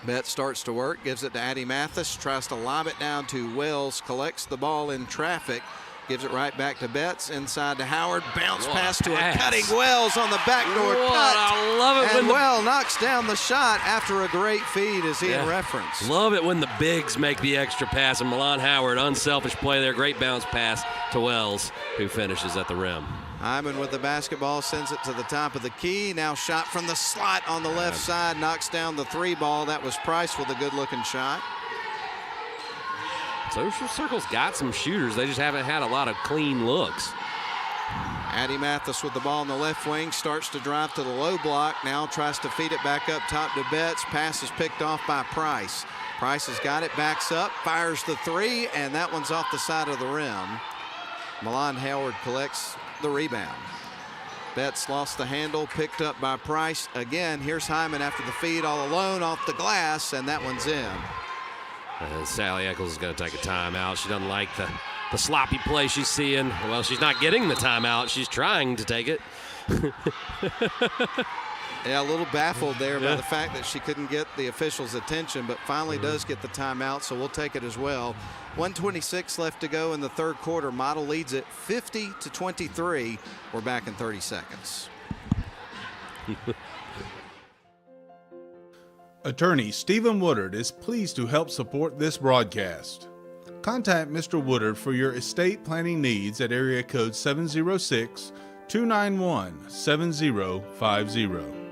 S3: Betts starts to work, gives it to Addie Mathis, tries to lob it down to Wells, collects the ball in traffic, gives it right back to Betts, inside to Howard, bounce pass to a cutting Wells on the backdoor cut.
S4: I love it
S3: And Well knocks down the shot after a great feed, as Ian referenced.
S4: Love it when the bigs make the extra pass. And Milan Howard, unselfish play there. Great bounce pass to Wells, who finishes at the rim.
S3: Hyman with the basketball, sends it to the top of the key. Now shot from the slot on the left side, knocks down the 3 ball. That was Price with a good-looking shot.
S4: Social Circle's got some shooters. They just haven't had a lot of clean looks.
S3: Addie Mathis with the ball in the left wing, starts to drive to the low block. Now tries to feed it back up top to Betts. Pass is picked off by Price. Price has got it, backs up, fires the 3, and that one's off the side of the rim. Milan Howard collects the rebound. Betts lost the handle, picked up by Price. Again, here's Hyman after the feed all alone off the glass, and that one's in.
S4: Sally Eccles is going to take a timeout. She doesn't like the sloppy play she's seeing. Well, she's not getting the timeout. She's trying to take it.
S3: Yeah, a little baffled there by the fact that she couldn't get the officials' attention, but finally does get the timeout, so we'll take it as well. 1:26 left to go in the third quarter. Model leads it 50-23. We're back in 30 seconds.
S1: Attorney Stephen Woodard is pleased to help support this broadcast. Contact Mr. Woodard for your estate planning needs at area code 706-291-7050.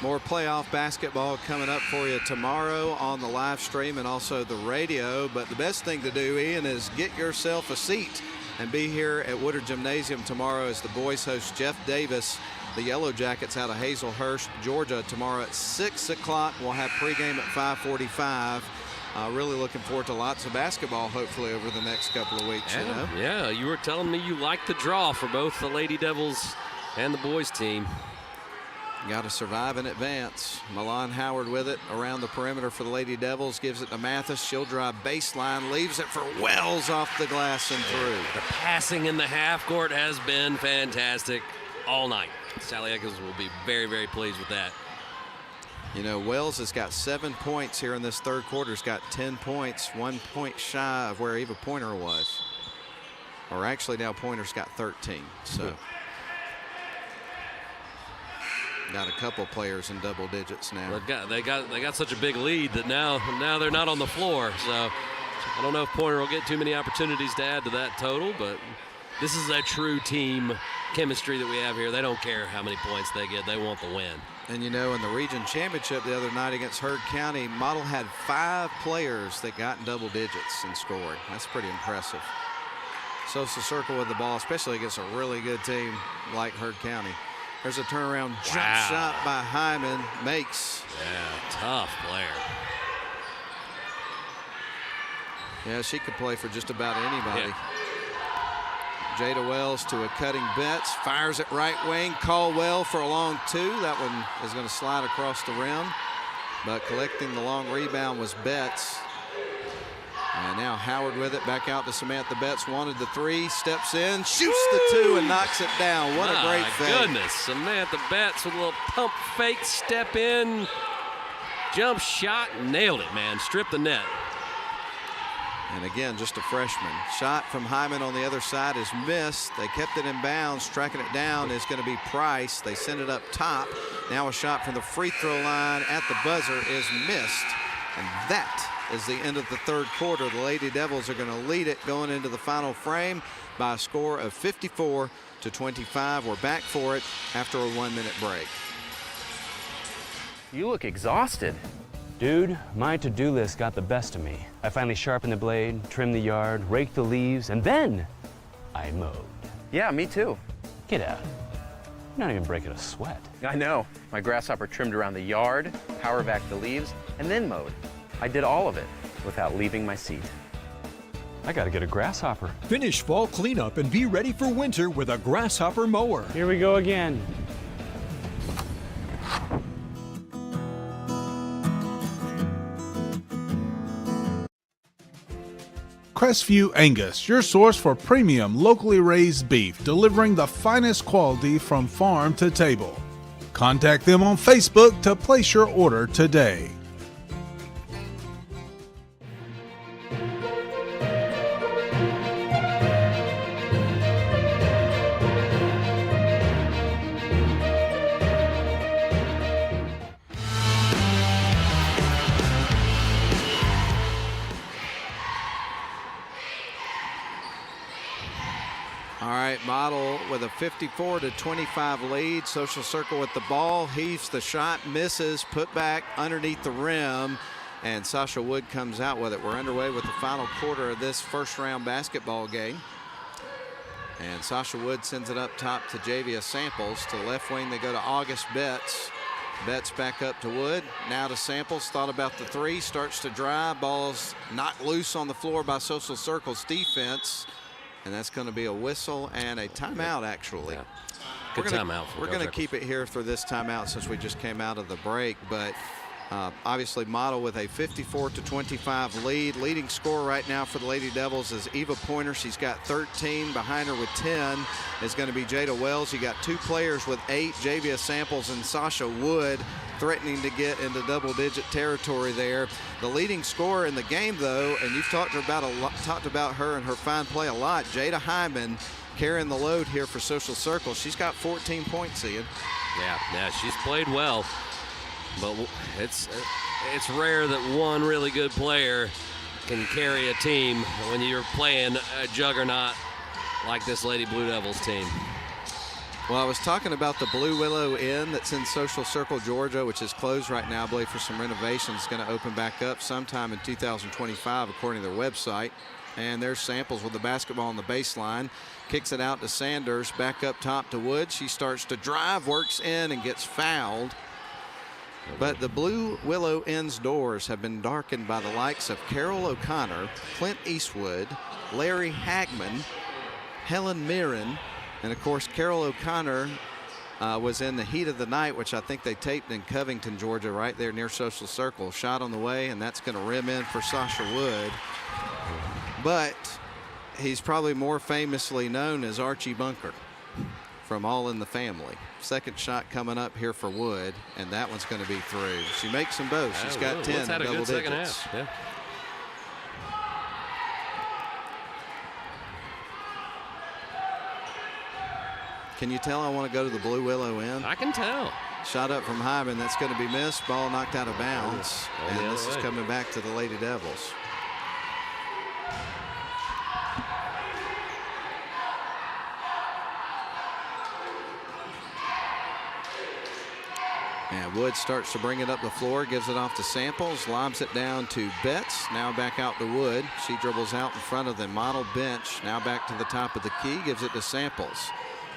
S3: More playoff basketball coming up for you tomorrow on the live stream and also the radio. But the best thing to do, Ian, is get yourself a seat and be here at Woodard Gymnasium tomorrow as the boys host Jeff Davis, the Yellow Jackets out of Hazelhurst, Georgia, tomorrow at 6 o'clock. We'll have pregame at 5:45. Really looking forward to lots of basketball, hopefully, over the next couple of weeks.
S4: Yeah,
S3: you know?
S4: Yeah, you were telling me you liked the draw for both the Lady Devils and the boys team.
S3: Got to survive in advance. Milan Howard with it around the perimeter for the Lady Devils. Gives it to Mathis. She'll drive baseline. Leaves it for Wells off the glass and through.
S4: The passing in the half court has been fantastic all night. Sally Eccles will be very, very pleased with that.
S3: You know, Wells has got 7 points here in this third quarter. He's got 10 points, 1 point shy of where Eva Pointer was. Or actually now Pointer's got 13. So. Got a couple players in double digits now.
S4: They got such a big lead that now they're not on the floor. So I don't know if Pointer will get too many opportunities to add to that total, but this is a true team chemistry that we have here. They don't care how many points they get. They want the win.
S3: And you know, in the region championship the other night against Heard County, Model had 5 players that got in double digits in scoring. That's pretty impressive. Social Circle with the ball, especially against a really good team like Heard County. There's a turnaround jump shot by Hyman. Makes.
S4: Yeah, tough player.
S3: Yeah, she could play for just about anybody. Yeah. Jada Wells to a cutting Betts. Fires it right wing. Caldwell for a long 2. That one is going to slide across the rim. But collecting the long rebound was Betts. And now Howard with it, back out to Samantha Betts. Wanted the 3, steps in, shoots the 2, and knocks it down. What a great fake.
S4: My goodness, Samantha Betts with a little pump fake, step in, jump shot, nailed it, man. Stripped the net.
S3: And again, just a freshman. Shot from Hyman on the other side is missed. They kept it in bounds. Tracking it down is going to be Price. They send it up top. Now a shot from the free throw line at the buzzer is missed. And that is the end of the third quarter. The Lady Devils are going to lead it going into the final frame by a score of 54-25. We're back for it after a 1-minute break.
S5: You look exhausted. Dude, my to-do list got the best of me. I finally sharpened the blade, trimmed the yard, raked the leaves, and then I mowed.
S6: Yeah, me too.
S5: Get out. You're not even breaking a sweat.
S6: I know. My grasshopper trimmed around the yard, power vacked the leaves, and then mowed. I did all of it without leaving my seat.
S5: I gotta get a grasshopper.
S7: Finish fall cleanup and be ready for winter with a grasshopper mower.
S5: Here we go again.
S1: Crestview Angus, your source for premium, locally raised beef, delivering the finest quality from farm to table. Contact them on Facebook to place your order today.
S3: Model with a 54-25 lead. Social Circle with the ball, heaves the shot, misses, put back underneath the rim, and Sasha Wood comes out with it. We're underway with the final quarter of this first-round basketball game. And Sasha Wood sends it up top to Javia Samples. To left wing, they go to August Betts. Betts back up to Wood. Now to Samples, thought about the three, starts to drive. Ball's knocked loose on the floor by Social Circle's defense. And that's going to be a whistle and a timeout, actually.
S4: Yeah. Good timeout.
S3: We're going to keep it here for this timeout since we just came out of the break. But obviously, Model with a 54-25 lead. Leading scorer right now for the Lady Devils is Eva Pointer. She's got 13. Behind her with 10 is going to be Jada Wells. You got two players with 8, Javia Samples and Sasha Wood, threatening to get into double-digit territory there. The leading scorer in the game, though, and you've talked about her and her fine play a lot, Jada Hyman, carrying the load here for Social Circle. She's got 14 points, Ian.
S4: Yeah, she's played well, but it's rare that one really good player can carry a team when you're playing a juggernaut like this Lady Blue Devils team.
S3: Well, I was talking about the Blue Willow Inn that's in Social Circle, Georgia, which is closed right now, I believe, for some renovations. It's going to open back up sometime in 2025, according to their website. And there's Samples with the basketball on the baseline. Kicks it out to Sanders, back up top to Wood. She starts to drive, works in, and gets fouled. But the Blue Willow Inn's doors have been darkened by the likes of Carol O'Connor, Clint Eastwood, Larry Hagman, Helen Mirren, and of course, Carol O'Connor was in the heat of the night, which I think they taped in Covington, Georgia, right there near Social Circle. Shot on the way, and that's going to rim in for Sasha Wood. But he's probably more famously known as Archie Bunker from All in the Family. Second shot coming up here for Wood, and that one's going to be through. She makes them both. She's got 10
S4: had a
S3: double
S4: good second
S3: digits.
S4: half. Yeah.
S3: Can you tell I want to go to the Blue Willow Inn?
S4: I can tell.
S3: Shot up from Hyman. That's going to be missed. Ball knocked out of bounds. And this is coming back to the Lady Devils. And Wood starts to bring it up the floor, gives it off to Samples, lobs it down to Betts. Now back out to Wood. She dribbles out in front of the Model bench. Now back to the top of the key, gives it to Samples.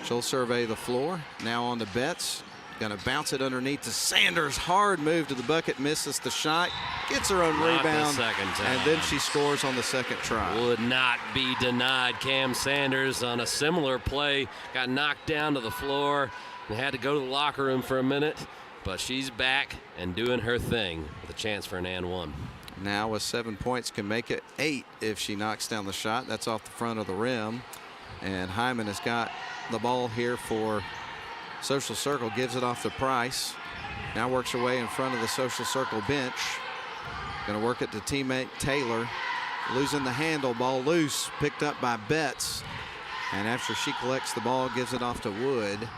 S3: She'll survey the floor. Now on to Betts. Going to bounce it underneath to Sanders. Hard move to the bucket. Misses the shot. Gets her own rebound. And then she scores on the second try.
S4: Would not be denied. Cam Sanders on a similar play. Got knocked down to the floor and had to go to the locker room for a minute. But she's back and doing her thing with a chance for an and one.
S3: Now with 7 points, can make it 8 if she knocks down the shot. That's off the front of the rim. And Hyman has got the ball here for Social Circle, gives it off to Price. Now works her way in front of the Social Circle bench. Going to work it to teammate Taylor. Losing the handle, ball loose, picked up by Betts. And after she collects the ball, gives it off to Wood.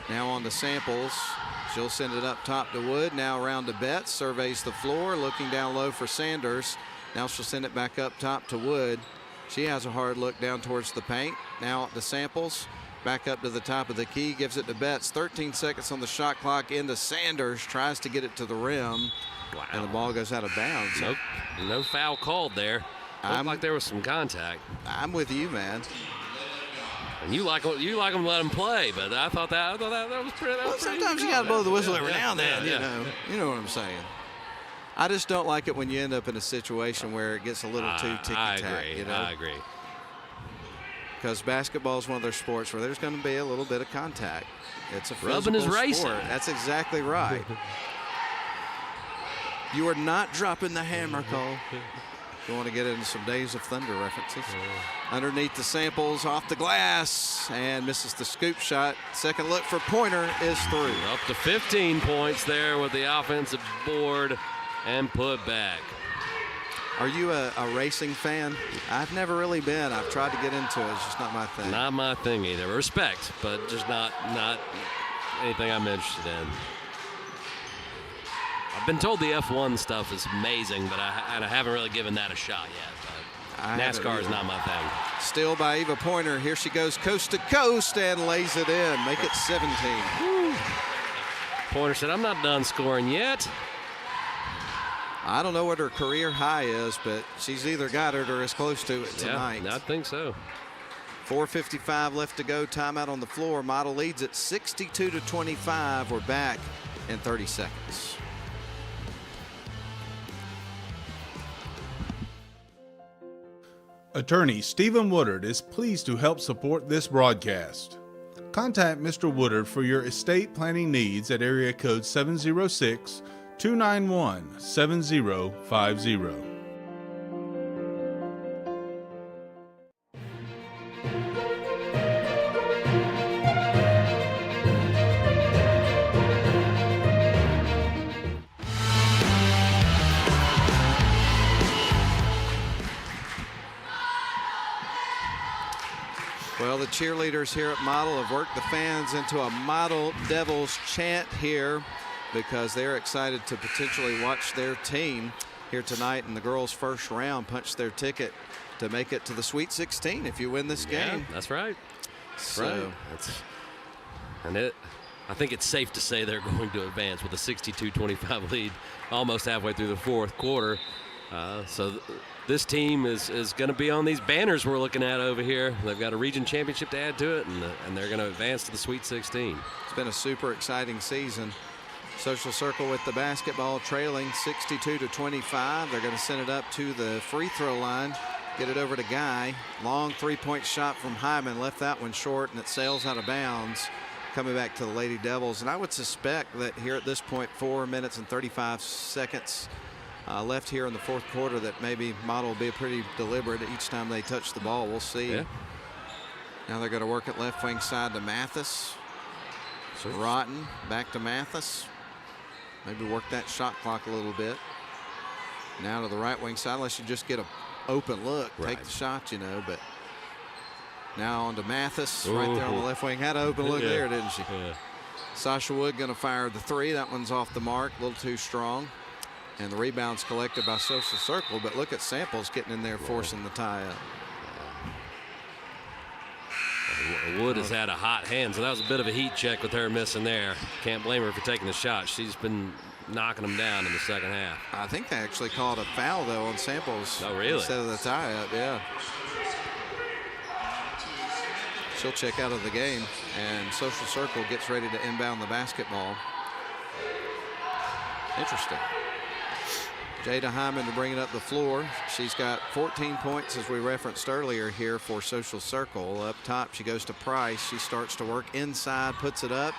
S3: Now on to Samples. She'll send it up top to Wood. Now around to Betts, surveys the floor, looking down low for Sanders. Now she'll send it back up top to Wood. She has a hard look down towards the paint. Now the Samples, back up to the top of the key, gives it to Betts. 13 seconds on the shot clock, into Sanders, tries to get it to the rim.
S4: Wow.
S3: And the ball goes out of bounds.
S4: Nope, no foul called there. Looked like there was some contact.
S3: I'm with you, man.
S4: And you like them to let them play, but I thought that was pretty.
S3: Well, sometimes you got to blow the whistle every now and then. You know what I'm saying. I just don't like it when you end up in a situation where it gets a little too ticky-tack.
S4: I agree.
S3: Because basketball is one of those sports where there's going to be a little bit of contact. It's a
S4: rubbing is racing.
S3: That's exactly right. You are not dropping the hammer, Cole. You want to get into some Days of Thunder references. Underneath the samples, off the glass, and misses the scoop shot. Second look for Pointer is through.
S4: Up to 15 points there with the offensive board and put back.
S3: Are you a racing fan? I've never really been. I've tried to get into it. It's just not my thing.
S4: Not my thing either. Respect, but just not anything I'm interested in. I've been told the F1 stuff is amazing, but I haven't really given that a shot yet. But NASCAR is not my thing.
S3: Still by Eva Pointer. Here she goes coast to coast and lays it in. Make it 17.
S4: Woo. Pointer said, I'm not done scoring yet.
S3: I don't know what her career high is, but she's either got it or is close to it tonight.
S4: Yeah, I think so.
S3: 4:55 left to go. Timeout on the floor. Model leads at 62-25. We're back in 30 seconds.
S1: Attorney Stephen Woodard is pleased to help support this broadcast. Contact Mr. Woodard for your estate planning needs at area code 706-291-7050.
S3: Well, the cheerleaders here at Model have worked the fans into a Model Devils chant here because they're excited to potentially watch their team here tonight in the girls' first round punch their ticket to make it to the Sweet 16 if you win this game.
S4: Yeah, that's right.
S3: So,
S4: I think it's safe to say they're going to advance with a 62-25 lead almost halfway through the fourth quarter. This team is going to be on these banners we're looking at over here. They've got a region championship to add to it, and they're going to advance to the Sweet 16.
S3: It's been a super exciting season. Social Circle with the basketball trailing 62-25. They're going to send it up to the free throw line, get it over to Guy. Long three-point shot from Hyman, left that one short, and it sails out of bounds. Coming back to the Lady Devils, and I would suspect that here at this point, 4 minutes and 35 seconds left here in the fourth quarter, that maybe Model will be pretty deliberate each time they touch the ball. We'll see.
S4: Yeah.
S3: Now they're going to work it left wing side to Mathis. So Rotten back to Mathis. Maybe work that shot clock a little bit. Now to the right wing side, unless you just get an open look, take the shot, you know. But now on to Mathis, right there on the left wing. Had an open look there, didn't she?
S4: Yeah.
S3: Sasha Wood going to fire the three. That one's off the mark, a little too strong. And the rebound's collected by Social Circle, but look at Samples getting in there, forcing the tie up.
S4: Wood has had a hot hand, so that was a bit of a heat check with her missing there. Can't blame her for taking the shot. She's been knocking them down in the second half.
S3: I think they actually called a foul, though, on Samples.
S4: Oh, really?
S3: Instead of the tie up, yeah. She'll check out of the game, and Social Circle gets ready to inbound the basketball. Interesting. Jada Hyman to bring it up the floor. She's got 14 points, as we referenced earlier here, for Social Circle. Up top, she goes to Price. She starts to work inside, puts it up,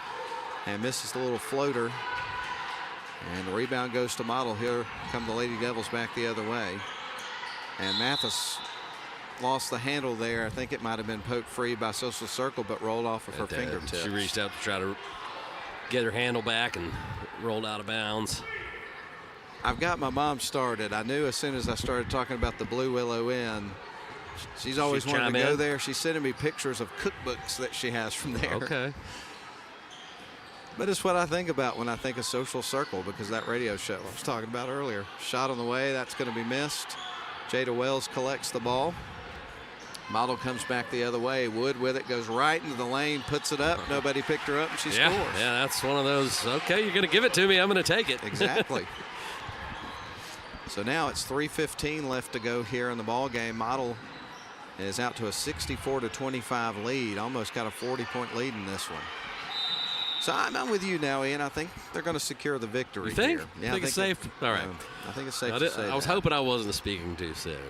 S3: and misses the little floater. And the rebound goes to Model. Here come the Lady Devils back the other way. And Mathis lost the handle there. I think it might have been poked free by Social Circle, but rolled off of her fingertips.
S4: She reached out to try to get her handle back and rolled out of bounds.
S3: I've got my mom started. I knew as soon as I started talking about the Blue Willow Inn, she's always wanted to go there. She's sending me pictures of cookbooks that she has from there.
S4: Okay.
S3: But it's what I think about when I think of Social Circle, because that radio show I was talking about earlier. Shot on the way, that's going to be missed. Jada Wells collects the ball. Model comes back the other way. Wood with it, goes right into the lane, puts it up. Nobody picked her up, and she scores.
S4: Yeah, that's one of those, okay, you're going to give it to me, I'm going to take it.
S3: Exactly. So now it's 3:15 left to go here in the ball game. Model is out to a 64-25 lead. Almost got a 40-point lead in this one. So I'm with you now, Ian. I think they're going to secure the victory.
S4: You think?
S3: Here.
S4: Yeah, I think it's safe? All right.
S3: I think it's safe to say
S4: I was hoping I wasn't speaking too soon.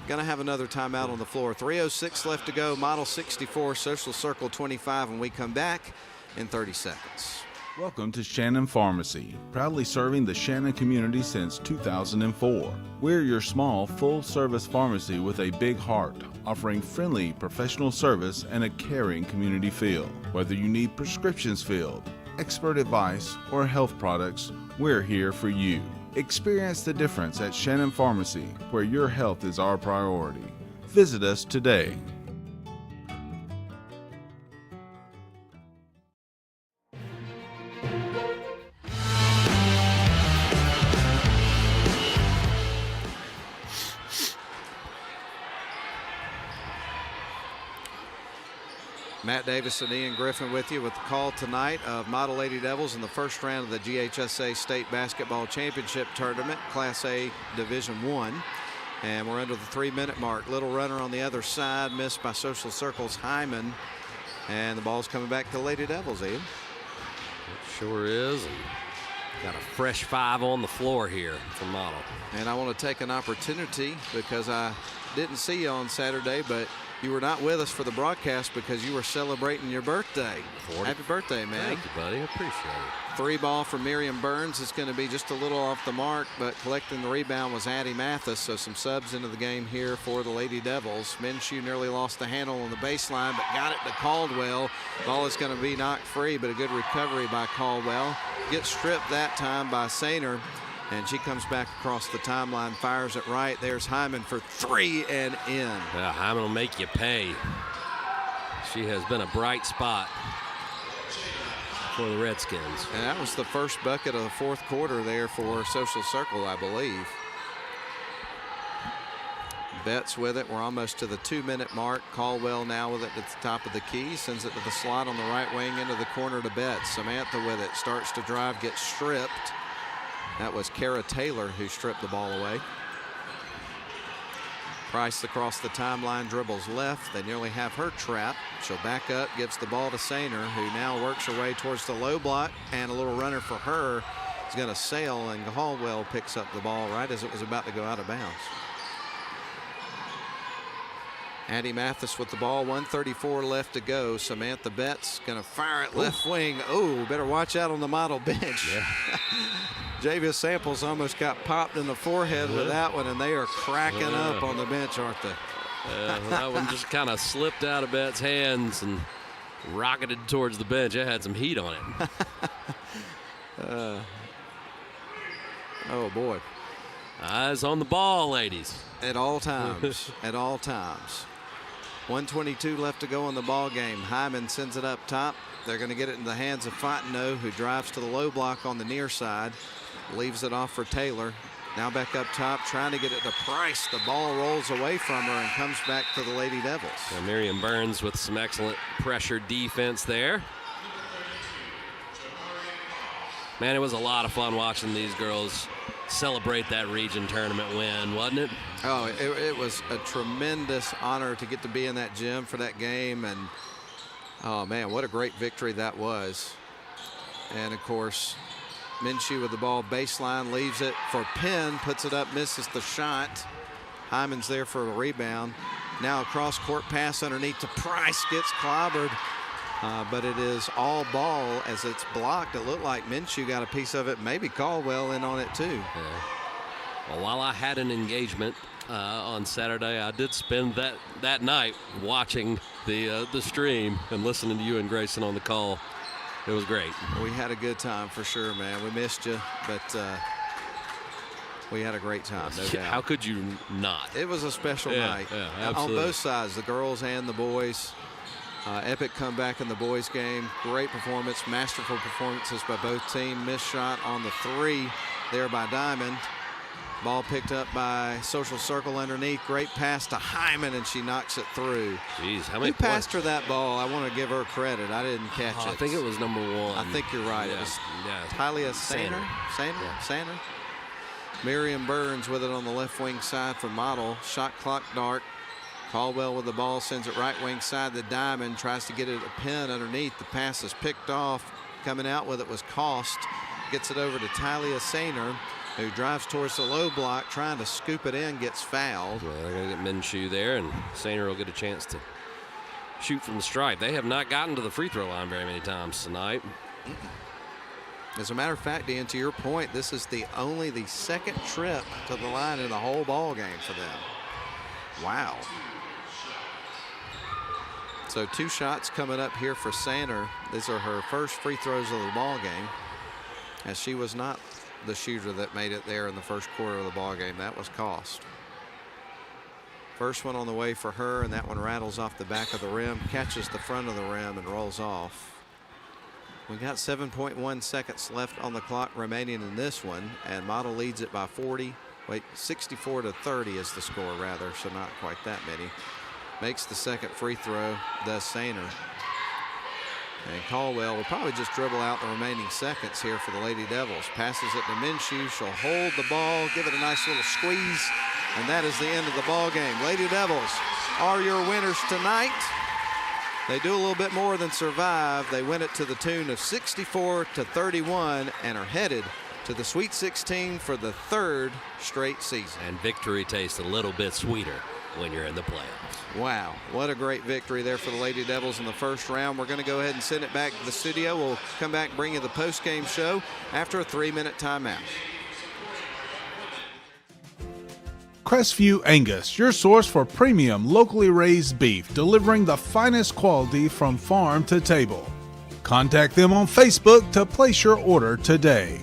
S3: Gonna have another timeout on the floor. 3:06 left to go. Model 64, Social Circle 25, and we come back in 30 seconds.
S1: Welcome to Shannon Pharmacy, proudly serving the Shannon community since 2004. We're your small, full-service pharmacy with a big heart, offering friendly, professional service and a caring community feel. Whether you need prescriptions filled, expert advice, or health products, we're here for you. Experience the difference at Shannon Pharmacy, where your health is our priority. Visit us today.
S3: Matt Davis and Ian Griffin with you with the call tonight of Model Lady Devils in the first round of the GHSA State Basketball Championship Tournament, Class A Division I. And we're under the 3-minute mark. Little runner on the other side, missed by Social Circle's Hyman. And the ball's coming back to Lady Devils, Ian.
S4: It sure is. And got a fresh 5 on the floor here for Model.
S3: And I want to take an opportunity because I didn't see you on Saturday, but you were not with us for the broadcast because you were celebrating your birthday.
S4: 40.
S3: Happy birthday, man.
S4: Thank you, buddy. I appreciate it.
S3: 3 ball from Miriam Burns is going to be just a little off the mark, but collecting the rebound was A-D Mathis, so some subs into the game here for the Lady Devils. Minshew nearly lost the handle on the baseline, but got it to Caldwell. Ball is going to be knocked free, but a good recovery by Caldwell. Gets stripped that time by Sainer, and she comes back across the timeline, fires it right. There's Hyman for 3 and in.
S4: Yeah, Hyman will make you pay. She has been a bright spot for the Redskins.
S3: And that was the first bucket of the fourth quarter there for Social Circle, I believe. Betts with it. We're almost to the 2-minute mark. Caldwell now with it at the top of the key. Sends it to the slot on the right wing into the corner to Betts. Samantha with it. Starts to drive, gets stripped. That was Kara Taylor who stripped the ball away. Price across the timeline, dribbles left. They nearly have her trapped. She'll back up, gives the ball to Sainer, who now works her way towards the low block, and a little runner for her is going to sail, and Caldwell picks up the ball right as it was about to go out of bounds. A-D Mathis with the ball, 1:34 left to go. Samantha Betts going to fire it left wing. Oh, better watch out on the Model bench.
S4: Yeah.
S3: Javius Samples almost got popped in the forehead with that one, and they are cracking up on the bench, aren't they?
S4: That one just kind of slipped out of Betts' hands and rocketed towards the bench. It had some heat on it.
S3: Oh, boy.
S4: Eyes on the ball, ladies.
S3: At all times. At all times. 1:22 left to go in the ball game. Hyman sends it up top. They're going to get it in the hands of Fontenot, who drives to the low block on the near side. Leaves it off for Taylor. Now back up top, trying to get it to Price. The ball rolls away from her and comes back to the Lady Devils.
S4: And Miriam Burns with some excellent pressure defense there. Man, it was a lot of fun watching these girls celebrate that region tournament win, wasn't it?
S3: Oh, it was a tremendous honor to get to be in that gym for that game. And, oh, man, what a great victory that was. And, of course, Minshew with the ball baseline, leaves it for Penn, puts it up, misses the shot. Hyman's there for a rebound. Now a cross-court pass underneath to Price, gets clobbered. But it is all ball as it's blocked. It looked like Minshew got a piece of it. Maybe Caldwell in on it too.
S4: Yeah. Well, while I had an engagement on Saturday, I did spend that night watching the stream and listening to you and Grayson on the call. It was great.
S3: We had a good time for sure, man. We missed you, but we had a great time, no doubt.
S4: How could you not?
S3: It was a special night.
S4: Yeah, absolutely.
S3: On both sides, the girls and the boys. Epic comeback in the boys game. Great performance, masterful performances by both teams. Missed shot on the 3 there by Diamond. Ball picked up by Social Circle underneath. Great pass to Hyman, and she knocks it through.
S4: Jeez, how many
S3: Who passed her that ball? I want to give her credit. I didn't catch it.
S4: I think it was number 1.
S3: I think you're right.
S4: Yeah,
S3: It was
S4: yeah.
S3: Talia Sainer. Sainer. Miriam Burns with it on the left wing side for Model. Shot clock dark. Caldwell with the ball, sends it right wing side to Diamond, tries to get it a pin underneath. The pass is picked off. Coming out with it was Cost. Gets it over to Talia Sainer, who drives towards the low block, trying to scoop it in, gets fouled.
S4: Well, they're going to get Minshew there, and Sainer will get a chance to shoot from the stripe. They have not gotten to the free throw line very many times tonight.
S3: As a matter of fact, Dan, to your point, this is only the second trip to the line in the whole ball game for them. Wow. So 2 shots coming up here for Sander. These are her first free throws of the ball game, as she was not the shooter that made it there in the first quarter of the ball game. That was Cost. First one on the way for her, and that one rattles off the back of the rim, catches the front of the rim, and rolls off. We got 7.1 seconds left on the clock remaining in this one, and Model leads it by 64 to 30 is the score, rather, so not quite that many. Makes the second free throw, does Sainer. And Caldwell will probably just dribble out the remaining seconds here for the Lady Devils. Passes it to Minshew. She'll hold the ball, give it a nice little squeeze, and that is the end of the ball game. Lady Devils are your winners tonight. They do a little bit more than survive. They win it to the tune of 64 to 31 and are headed to the Sweet 16 for the 3rd straight season.
S4: And victory tastes a little bit sweeter when you're in the playoffs.
S3: Wow, what a great victory there for the Lady Devils in the first round. We're going to go ahead and send it back to the studio. We'll come back and bring you the post-game show after a 3-minute timeout.
S1: Crestview Angus, your source for premium locally raised beef, delivering the finest quality from farm to table. Contact them on Facebook to place your order today.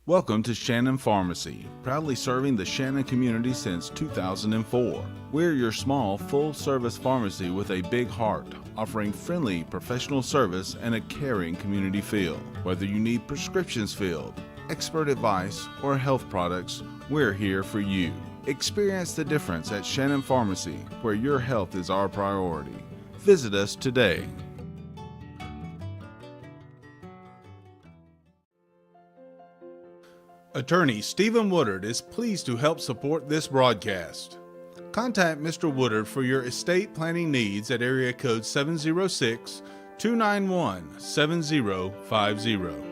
S1: Welcome to Shannon Pharmacy, proudly serving the Shannon community since 2004. We're your small, full-service pharmacy with a big heart, offering friendly, professional service and a caring community feel. Whether you need prescriptions filled, expert advice, or health products, we're here for you. Experience the difference at Shannon Pharmacy, where your health is our priority. Visit us today. Attorney Stephen Woodard is pleased to help support this broadcast. Contact Mr. Woodard for your estate planning needs at area code 706-291-7050.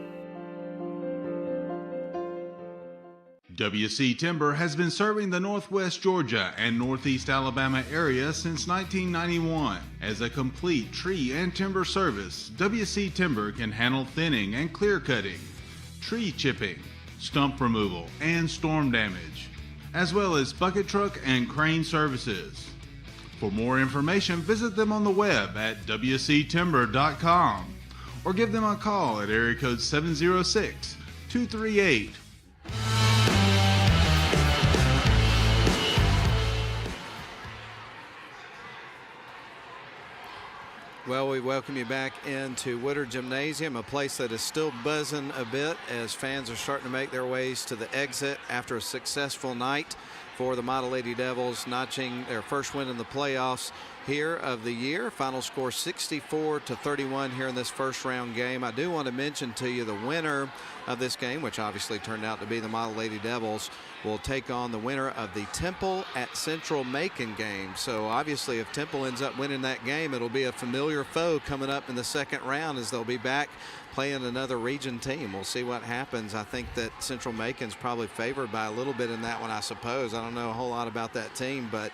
S1: WC Timber has been serving the Northwest Georgia and Northeast Alabama area since 1991. As a complete tree and timber service, WC Timber can handle thinning and clear cutting, tree chipping, stump removal, and storm damage, as well as bucket truck and crane services. For more information, visit them on the web at wctimber.com or give them a call at area code 706-238.
S3: Well, we welcome you back into Woodard Gymnasium, a place that is still buzzing a bit as fans are starting to make their ways to the exit after a successful night for the Model Lady Devils, notching their first win in the playoffs here of the year. Final score 64-31 here in this first round game. I do want to mention to you the winner of this game, which obviously turned out to be the Model Lady Devils, will take on the winner of the Temple at Central Macon game. So obviously if Temple ends up winning that game, it'll be a familiar foe coming up in the second round, as they'll be back playing another region team. We'll see what happens. I think that Central Macon's probably favored by a little bit in that one, I suppose. I don't know a whole lot about that team, but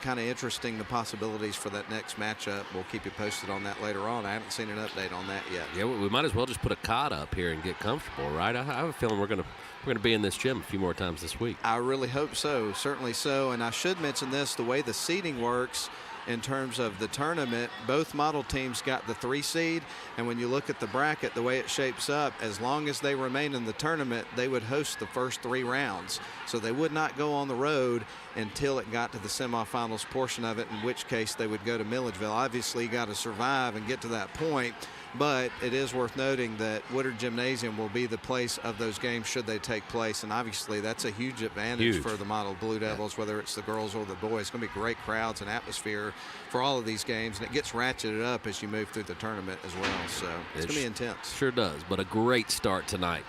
S3: kind of interesting, the possibilities for that next matchup. We'll keep you posted on that later on. I haven't seen an update on that yet.
S4: Yeah, we might as well just put a cot up here and get comfortable, right? I have a feeling we're going to be in this gym a few more times this week.
S3: I really hope so, certainly so. And I should mention this, the way the seeding works in terms of the tournament, both model teams got the 3 seed, and when you look at the bracket, the way it shapes up, as long as they remain in the tournament, they would host the first 3 rounds. So they would not go on the road until it got to the semifinals portion of it, in which case they would go to Milledgeville. Obviously, you got to survive and get to that point. But it is worth noting that Woodard Gymnasium will be the place of those games should they take place. And obviously that's a huge advantage for the Model Blue Devils, whether it's the girls or the boys. It's going to be great crowds and atmosphere for all of these games. And it gets ratcheted up as you move through the tournament as well. So it's going to be intense.
S4: Sure does, but a great start tonight.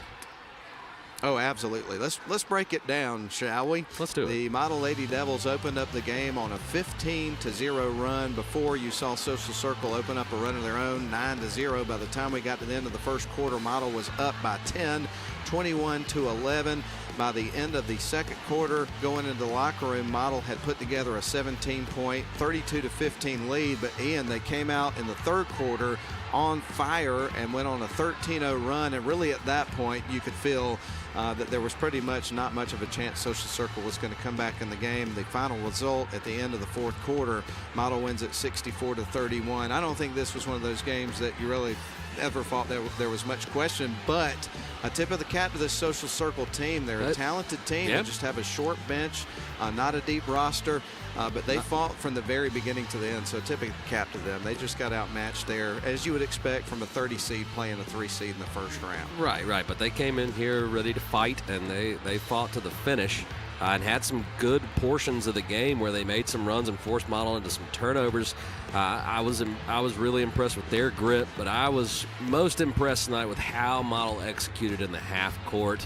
S3: Oh, absolutely. Let's break it down, shall we?
S4: Let's do it.
S3: The Model Lady Devils opened up the game on a 15-0 run. Before, you saw Social Circle open up a run of their own, 9-0. By the time we got to the end of the first quarter, Model was up by 10, 21-11. By the end of the second quarter, going into the locker room, Model had put together a 17-point, 32-15 lead. But, Ian, they came out in the third quarter on fire and went on a 13-0 run. And really at that point, you could feel that there was pretty much not much of a chance Social Circle was going to come back in the game. The final result at the end of the fourth quarter, Model wins at 64-31. I don't think this was one of those games that you really ever thought there was much question, but a tip of the cap to this Social Circle team. They're a talented team. They just have a short bench, not a deep roster, but they fought from the very beginning to the end, so tip of the cap to them. They just got outmatched there, as you would expect from a 30 seed playing a 3 seed in the first round.
S4: Right, but they came in here ready to fight, and they fought to the finish. And had some good portions of the game where they made some runs and forced Model into some turnovers. I was really impressed with their grit, but I was most impressed tonight with how Model executed in the half court.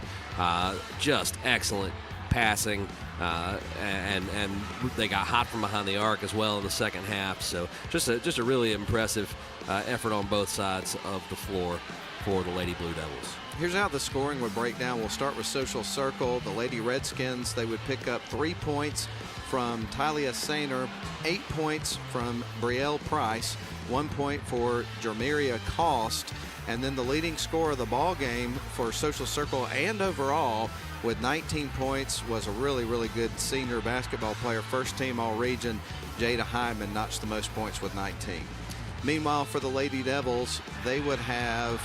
S4: Just excellent passing, and they got hot from behind the arc as well in the second half. So just a really impressive effort on both sides of the floor for the Lady Blue Devils.
S3: Here's how the scoring would break down. We'll start with Social Circle. The Lady Redskins, they would pick up 3 points from Tylia Sainer, 8 points from Brielle Price, 1 point for Jermeria Cost, and then the leading scorer of the ball game for Social Circle and overall with 19 points was a really, really good senior basketball player, first team all-region. Jada Hyman notched the most points with 19. Meanwhile, for the Lady Devils, they would have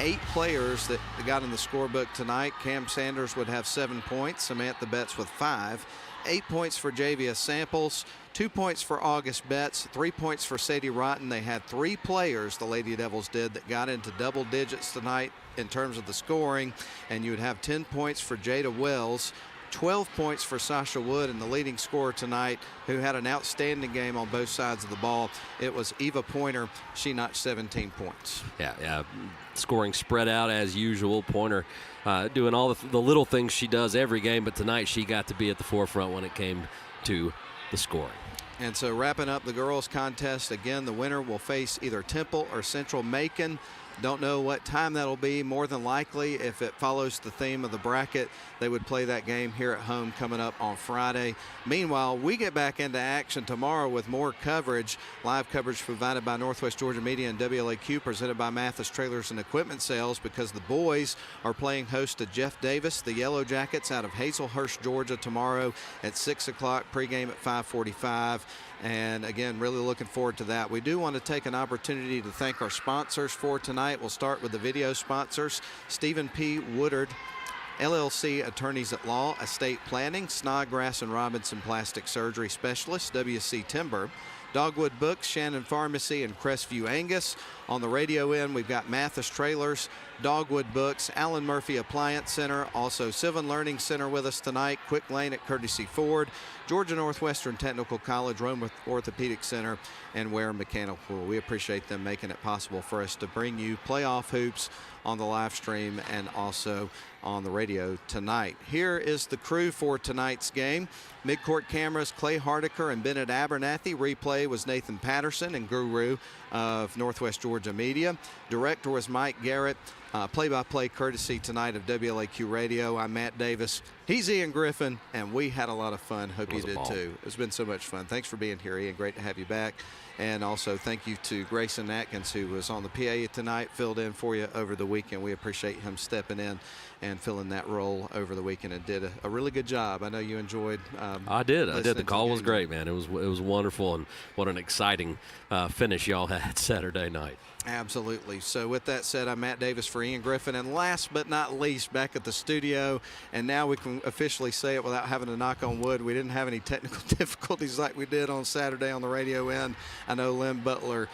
S3: 8 players that got in the scorebook tonight. Cam Sanders would have 7 points, Samantha Betts with 5, 8 points for Javia Samples, 2 points for August Betts, 3 points for Sadie Rotten. They had 3 players, the Lady Devils did, that got into double digits tonight in terms of the scoring, and you would have 10 points for Jada Wells, 12 points for Sasha Wood, and the leading scorer tonight, who had an outstanding game on both sides of the ball, it was Eva Pointer. She notched 17 points.
S4: Yeah. Scoring spread out as usual. Pointer doing all the little things she does every game, but tonight she got to be at the forefront when it came to the scoring.
S3: And so wrapping up the girls contest, again, the winner will face either Temple or Central Macon. Don't know what time that'll be. More than likely, if it follows the theme of the bracket, they would play that game here at home coming up on Friday. Meanwhile, we get back into action tomorrow with more coverage. Live coverage provided by Northwest Georgia Media and WLAQ, presented by Mathis Trailers and Equipment Sales, because the boys are playing host to Jeff Davis, the Yellow Jackets, out of Hazelhurst, Georgia, tomorrow at 6 o'clock, pregame at 5:45. And again, really looking forward to that. We do want to take an opportunity to thank our sponsors for tonight. We'll start with the video sponsors. Stephen P. Woodard, LLC Attorneys at Law, Estate Planning, Snodgrass and Robinson Plastic Surgery Specialist, WC Timber, Dogwood Books, Shannon Pharmacy, and Crestview Angus. On the radio end, we've got Mathis Trailers, Dogwood Books, Allen Murphy Appliance Center, also Sylvan Learning Center with us tonight, Quick Lane at Courtesy Ford, Georgia Northwestern Technical College, Rome Orthopedic Center, and Ware Mechanical. We appreciate them making it possible for us to bring you playoff hoops on the live stream and also on the radio tonight. Here is the crew for tonight's game. Midcourt cameras, Clay Hardiker and Bennett Abernathy. Replay was Nathan Patterson and Guru of Northwest Georgia Media. Director was Mike Garrett. Play-by-play courtesy tonight of WLAQ Radio. I'm Matt Davis. He's Ian Griffin, and we had a lot of fun. Hope you did too. It's been so much fun. Thanks for being here, Ian. Great to have you back. And also thank you to Grayson Atkins, who was on the PA tonight, filled in for you over the weekend. We appreciate him stepping in and filling that role over the weekend and did a really good job. I know you enjoyed.
S4: I did. The call was great, man. It was wonderful, and what an exciting finish y'all had Saturday night.
S3: Absolutely. So with that said, I'm Matt Davis for Ian Griffin, and last but not least, back at the studio, and now we can officially say it without having to knock on wood. We didn't have any technical difficulties like we did on Saturday on the radio end. I know Lynn Butler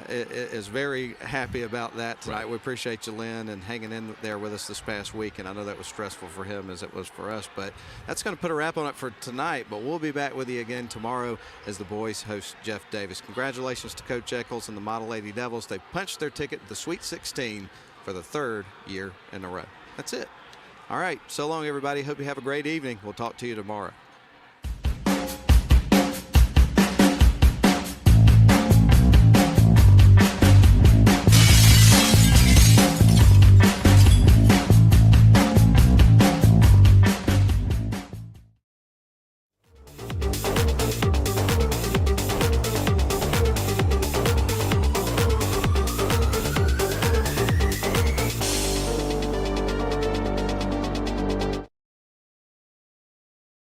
S3: is very happy about that tonight. Right. We appreciate you, Lynn, and hanging in there with us this past week, and I know that was stressful for him as it was for us, but that's going to put a wrap on it for tonight, but we'll be back with you again tomorrow as the boys host Jeff Davis. Congratulations to Coach Eccles and the Model Lady Devils. They punched their ticket to the Sweet 16 for the third year in a row. That's it. All right. So long, everybody. Hope you have a great evening. We'll talk to you tomorrow.